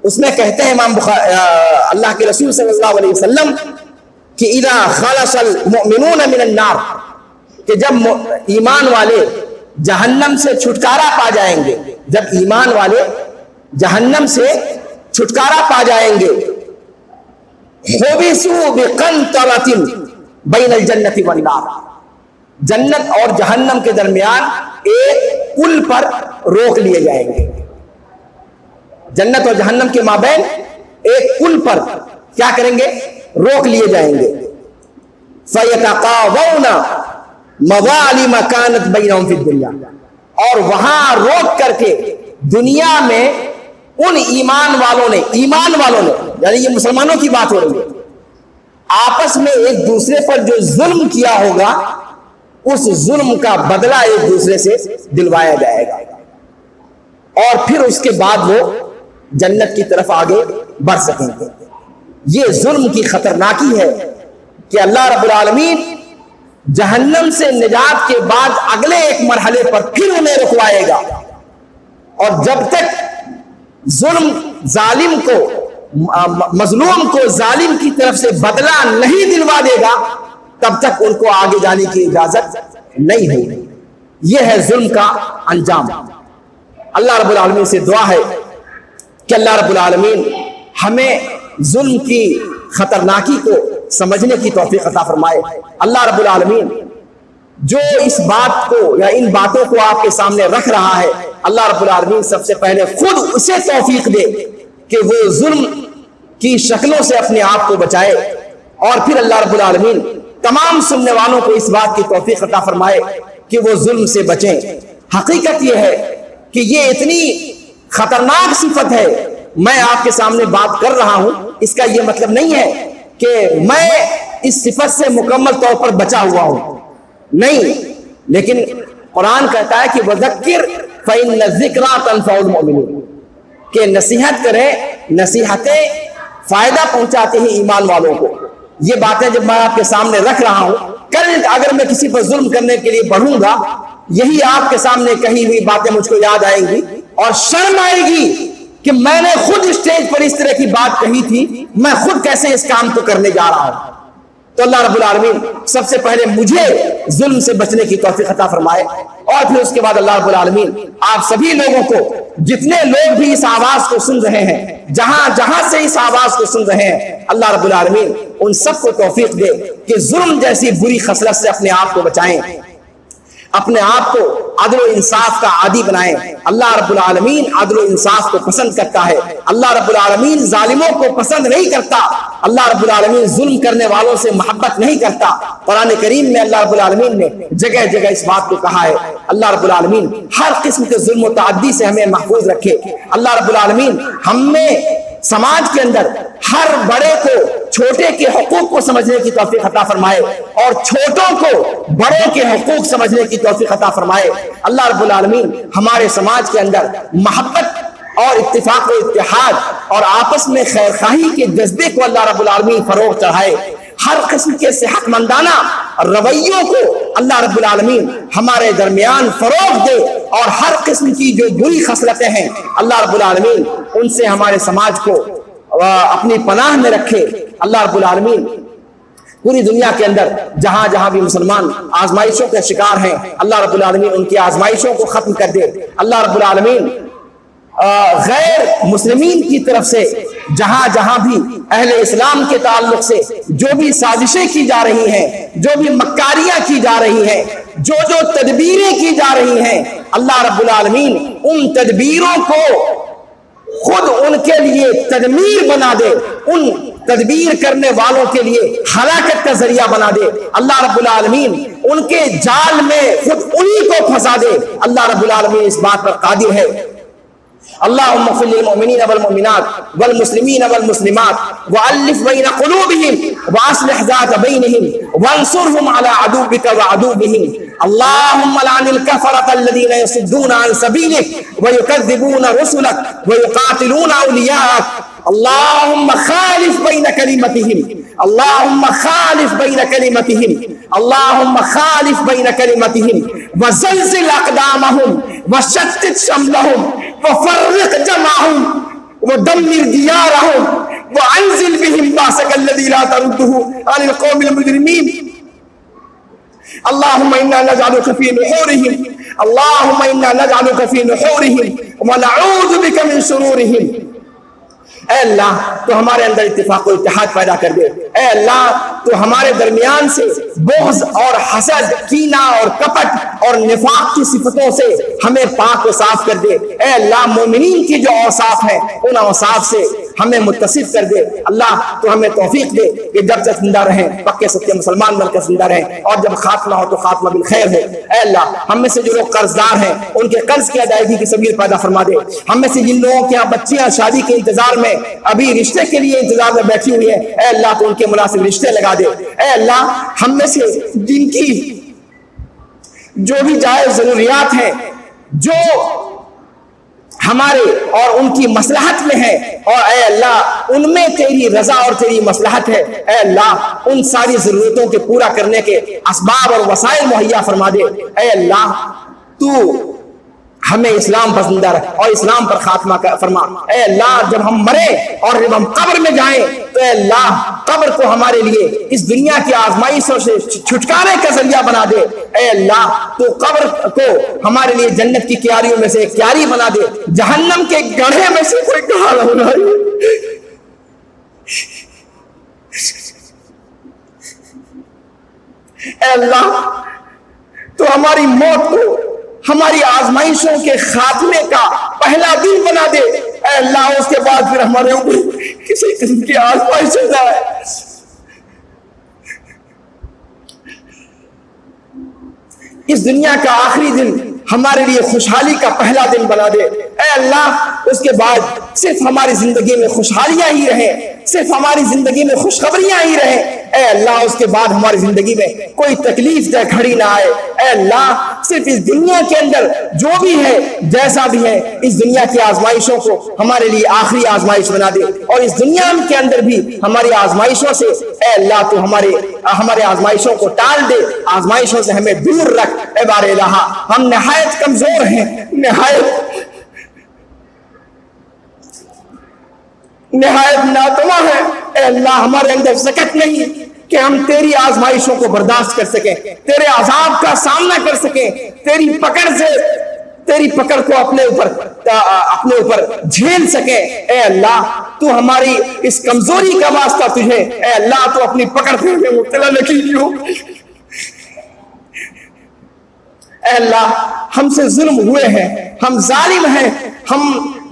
उसमें कहते हैं अल्लाह के रसूल सल्लल्लाहु अलैहि वसल्लम कि इज़ा खलसल मुमिनून मिनन नार, कि जब ईमान वाले जहन्नम से छुटकारा पा जाएंगे, जब ईमान वाले जहन्नम से छुटकारा पा जाएंगे, हुबिसू बिक़ंतरतिन बैनल जन्नति वन नार, जन्नत और जहन्नम के दरमियान एक पुल पर रोक लिए जाएंगे। जन्नत और जहन्नम के माबैन एक पुल पर क्या करेंगे? रोक लिए जाएंगे। फयतक़ावौना मवालिम कानत बैनहुम फिद दुनिया, और वहां रोक करके दुनिया में उन ईमान वालों ने यानी ये मुसलमानों की बात हो रही है, आपस में एक दूसरे पर जो जुल्म किया होगा उस जुल्म का बदला एक दूसरे से दिलवाया जाएगा और फिर उसके बाद वो जन्नत की तरफ आगे बढ़ सकेंगे। ये जुल्म की खतरनाकी है कि अल्लाह रब्बुल आलमीन जहन्नम से निजात के बाद अगले एक मरहले पर फिर उन्हें रुकवाएगा और जब तक जुल्म जालिम को मजलूम को जालिम की तरफ से बदला नहीं दिलवा देगा तब तक उनको आगे जाने की इजाजत नहीं होगी। यह है जुल्म का अंजाम। अल्लाह रब्बुल आलमीन से दुआ है कि अल्लाह रब्बुल आलमीन हमें जुल्म की खतरनाकी को समझने की तौफीक अता फरमाए। अल्लाह रब्बुल आलमीन जो इस बात को या इन बातों को आपके सामने रख रहा है, अल्लाह रब्बुल आलमीन सबसे पहले खुद उसे तौफीक दे कि वो जुल्म की शक्लों से अपने आप को बचाए और फिर अल्लाह रब्बुल आलमीन तमाम सुनने वालों को इस बात की तौफीक अता फरमाए कि वो जुल्म से बचें। हकीकत यह है कि ये इतनी खतरनाक सिफत है, मैं आपके सामने बात कर रहा हूं, इसका यह मतलब नहीं है कि मैं इस सिफत से मुकम्मल तौर पर बचा हुआ हूं, नहीं, लेकिन कुरान कहता है कि वज़क्किर फ़इन्न ज़िक्रा तनफ़उल मुमिनीन, के नसीहत करें, नसीहतें फायदा पहुंचाते हैं ईमान वालों को। ये बातें जब मैं आपके सामने रख रहा हूं, कल अगर मैं किसी पर जुल्म करने के लिए बढ़ूंगा, यही आपके सामने कही हुई बातें मुझको याद आएंगी और शर्म आएगी कि मैंने खुद स्टेज पर इस तरह की बात कही थी, मैं खुद कैसे इस काम को करने जा रहा हूं। तो अल्लाह रब्बुल आलमीन सबसे पहले मुझे जुल्म से बचने की तौफीक अता फरमाए और फिर उसके बाद अल्लाह रब्बुल आलमीन आप सभी लोगों को, जितने लोग भी इस आवाज को सुन रहे हैं, जहां जहां से इस आवाज को सुन रहे हैं, अल्लाह रब्बुल आलमीन उन सबको तौफीक दे कि जुल्म जैसी बुरी खसलत से अपने आप को बचाएं, अपने आप को अदल और इंसाफ का आदी बनाएं। अल्लाह रब्बुल आलमीन अदल और इंसाफ को पसंद करता है। अल्लाह रब्बुल आलमीन जालिमों को पसंद नहीं करता। अल्लाह रब्बुल आलमीन जुल्म करने वालों से मोहब्बत नहीं करता। कुरान करीम में अल्लाह रब्बुल आलमीन ने जगह जगह इस बात को कहा है। अल्लाह रब्बुल आलमीन हर किस्म के जुल्म और तअद्दी से हमें महफूज रखे। अल्लाह रब्बुल आलमीन हमें समाज के अंदर हर बड़े को छोटे के हुकूक को समझने की तौफीक अता फरमाए और छोटों को बड़ों के हुकूक समझने की तौफीक अता फरमाए। अल्लाह रब्बुल आलमीन हमारे समाज के अंदर मोहब्बत और इत्तिफाक और इत्तेहाद और आपस में खैरखाही के जज्बे को अल्लाह रब्बुल आलमीन फरोग चढ़ाए। हर किस्म के सेहतमंदाना रवैयों को अल्लाह रब्बुल आलमीन हमारे दरमियान फरोग दे और हर किस्म की जो बुरी खसलतें हैं अल्लाह रब्बुल आलमीन उनसे हमारे समाज को अपनी पनाह में रखे। अल्लाह रब्बुल आलमीन पूरी दुनिया के अंदर जहां जहां भी मुसलमान आजमाइशों के शिकार हैं, अल्लाह रब्बुल आलमीन उनकी आजमाइशों को खत्म कर दे। अल्लाह रब्बुल आलमीन गैर मुस्लिमीन की तरफ से जहां जहां भी अहले इस्लाम के ताल्लुक से जो भी साजिशें की जा रही हैं, जो भी मक्कारियां की जा रही हैं, जो जो तदबीरें की जा रही हैं, अल्लाह रब्बुल आलमीन उन तदबीरों को खुद उनके लिए तदमीर बना दे, उन तदबीर करने वालों के लिए हलाकत का जरिया बना दे। अल्लाह रब्बुल आलमीन उनके जाल में खुद उन्हीं को फंसा दे। अल्लाह रब्बुल आलमीन इस बात पर कादिर है। अल्लाहुम्मा इग़फिर लिल मुमिनीन वल मुमिनात वल मुस्लिमीन वल मुस्लिमात वअल्लिफ बैन क़ुलूबिहिम वअस्लिह ज़ात बैनहिम वंसुरहुम अला अदुव्विका व अदुव्विहिम। अल्लाहुम्मा लअनिल कफ़रता अल्लज़ीना यasuddूना अन सबीलिक व युकज़्ज़िबूना रुसुलक व युक़ातिलूना औलियाअक। अल्लाहुम्मा खालिफ बैन कलिमतिहिम, अल्लाहुम्मा खालिफ बैन कलिमतिहिम, अल्लाहुम्मा खालिफ बैन कलिमतिहिम व ज़लज़िल अक़दामहुम व शत्तित शमलहुम व फ़र्रिक़ जमअहुम व दम्मिर दियारहुम व अंज़िल बिहिम बासक अल्लज़ी ला तरुद्दुहु अनिल क़ौमिल मुजरिमीन। अल्लाहुम्मा इन्ना नजअलुका फ़ी नुहूरिहिम, अल्लाहुम्मा इन्ना नजअलुका फ़ी नुहूरिहिम व नऊज़ु बिका मिन शुरूरिहिम। ऐ अल्लाह तो हमारे अंदर इत्तिफाक और इत्तेहाद पैदा कर दे। ऐ अल्लाह तो हमारे दरमियान से बोझ और हसद, कीना और कपट और निफाक की सिफतों से हमें पाक और साफ कर दे। ऐ अल्लाह मोमिनीन की जो औसाफ है उन औसाफ से हमें मुत्तसिफ कर दे। अल्लाह तो हमें तौफीक दे कि जब तक जिंदा रहें पक्के सच्चे मुसलमान बनकर जिंदा रहें, और जब खात्मा हो तो खात्मा बिल खैर हो। ऐ अल्लाह, हम में से जो लोग कर्जदार हैं उनके कर्ज की अदायगी की सबील पैदा फरमा दे। हम में से जिन लोगों के यहाँ बच्चियां शादी के इंतजार में, अभी रिश्ते के लिए इंतजार में बैठी हुई है, ऐ अल्लाह तो उनके मुनासिब रिश्ते लगा दे। ऐ अल्लाह, हम में से जिनकी जो भी जायज जरूरियात हैं, जो हमारे और उनकी मसलहत में है, और ऐ अल्लाह उनमें तेरी रजा और तेरी मसलहत है, ऐ अल्लाह उन सारी जरूरतों के पूरा करने के असबाब और वसाइल मुहैया फरमा दे। ऐ अल्लाह, तू हमें इस्लाम पर जिंदा रख और इस्लाम पर खात्मा फरमा। ऐ अल्लाह, जब हम मरे और जब हम कब्र में जाएं तो ऐ अल्लाह कब्र को हमारे लिए इस दुनिया की आजमाइशों से छुटकारे का जरिया बना दे। ऐ अल्लाह, तो कब्र को हमारे लिए जन्नत की क्यारियों में से एक क्यारी बना दे, जहन्नम के गड्ढे में से कोई ढाल बना दे। ऐ अल्लाह, तो हमारी मौत को हमारी आजमाइशों के खात्मे का पहला दिन बना दे। ऐ अल्लाह, उसके बाद फिर हमारे ऊपर किसी किस्म की आजमाइश ना आए। इस दुनिया का आखिरी दिन हमारे लिए खुशहाली का पहला दिन बना दे। ऐ अल्लाह, उसके बाद सिर्फ हमारी जिंदगी में खुशहालियां ही रहे, सिर्फ हमारी जिंदगी में खुशखबरियां ही रहे। ऐ अल्लाह, उसके बाद हमारी जिंदगी में कोई तकलीफ दे घड़ी ना आए। ऐ अल्लाह, सिर्फ इस दुनिया के अंदर जो भी है, जैसा भी है, इस दुनिया की आजमाइशों को हमारे लिए आखिरी आजमाइश बना दे, और इस दुनिया के अंदर भी हमारी आजमाइशों से ऐ अल्लाह तो हमारे आजमाइशों को टाल दे, आजमाइशों से हमें दूर रख। ऐ बारे इलाहा, हम नहायत कमजोर हैं, निहायत नातवा है। ऐ अल्लाह, हमारे अंदर सकत नहीं कि हम तेरी आजमाइशों को बर्दाश्त कर सकें, तेरे अजाब का सामना कर सकें, तेरी पकड़ को अपने ऊपर झेल सके। ऐ अल्लाह, तू हमारी इस कमजोरी का वास्ता तुझे, ऐ अल्लाह, तू अपनी पकड़ में मुब्तला न कीजियो। ऐ अल्लाह, हमसे जुल्म हुए हैं, हम जालिम हैं, हम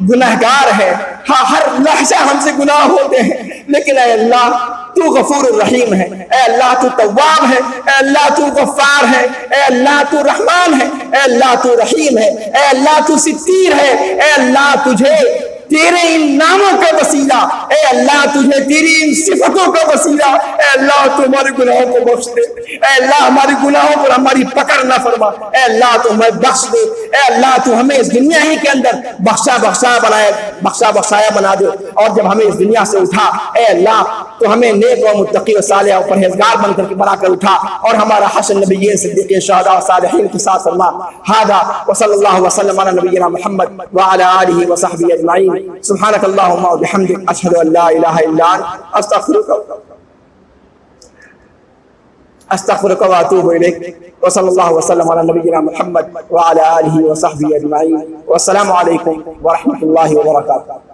गुनहगार हैं, हाँ हर लहजा हमसे गुनाह होते हैं, लेकिन ऐ अल्लाह तू गफूर रहीम है। ऐ अल्लाह तू तव्वाब है। ऐ अल्लाह तू गफ्फार है। ऐ अल्लाह तू रहमान है। ऐ अल्लाह तू रहीम है। ऐ अल्लाह तू सित्तीर है। ऐ अल्लाह, तुझे तेरे इन नामों का वसीला, ऐ अल्लाह तुझे तेरी इन सिफतों का वसीला, ऐ अल्लाह तू हमारे गुनाहों को बख्श दे। ऐ अल्लाह, हमारे गुनाहों पर हमारी पकड़ ना फरमा। ऐ अल्लाह तू हमें बख्श दे। ऐ अल्लाह, तू हमें इस दुनिया ही के अंदर बख्शा बख्शाया बना दे, और जब हमें इस दुनिया से उठा, ऐ अल्लाह, तो हमें नेक और मुत्तकी और सालेह और परहेजगार बनकर बनाकर उठा, और हमारा हश्र नबिय्यीन सिद्दीक़ीन शुहदा और सालिहीन के साथ फरमा। हादा व सल्लल्लाहु वसल्लम अला नबिय्यिना मुहम्मद व अला आलिहि व सहबिहि अजमाइन। सुब्हानक अल्लाहुम्मा व बिहम्दिक, अशहदु अन ला इलाहा इल्ला अंत, अस्तगफिरुका व अतूबु इलैक। व सल्लल्लाहु वसल्लम अला नबिय्यिना मुहम्मद व अला आलिहि व सहबिहि अजमाइन। वस्सलामु अलैकुम व रहमतुल्लाहि व बरकातुहू।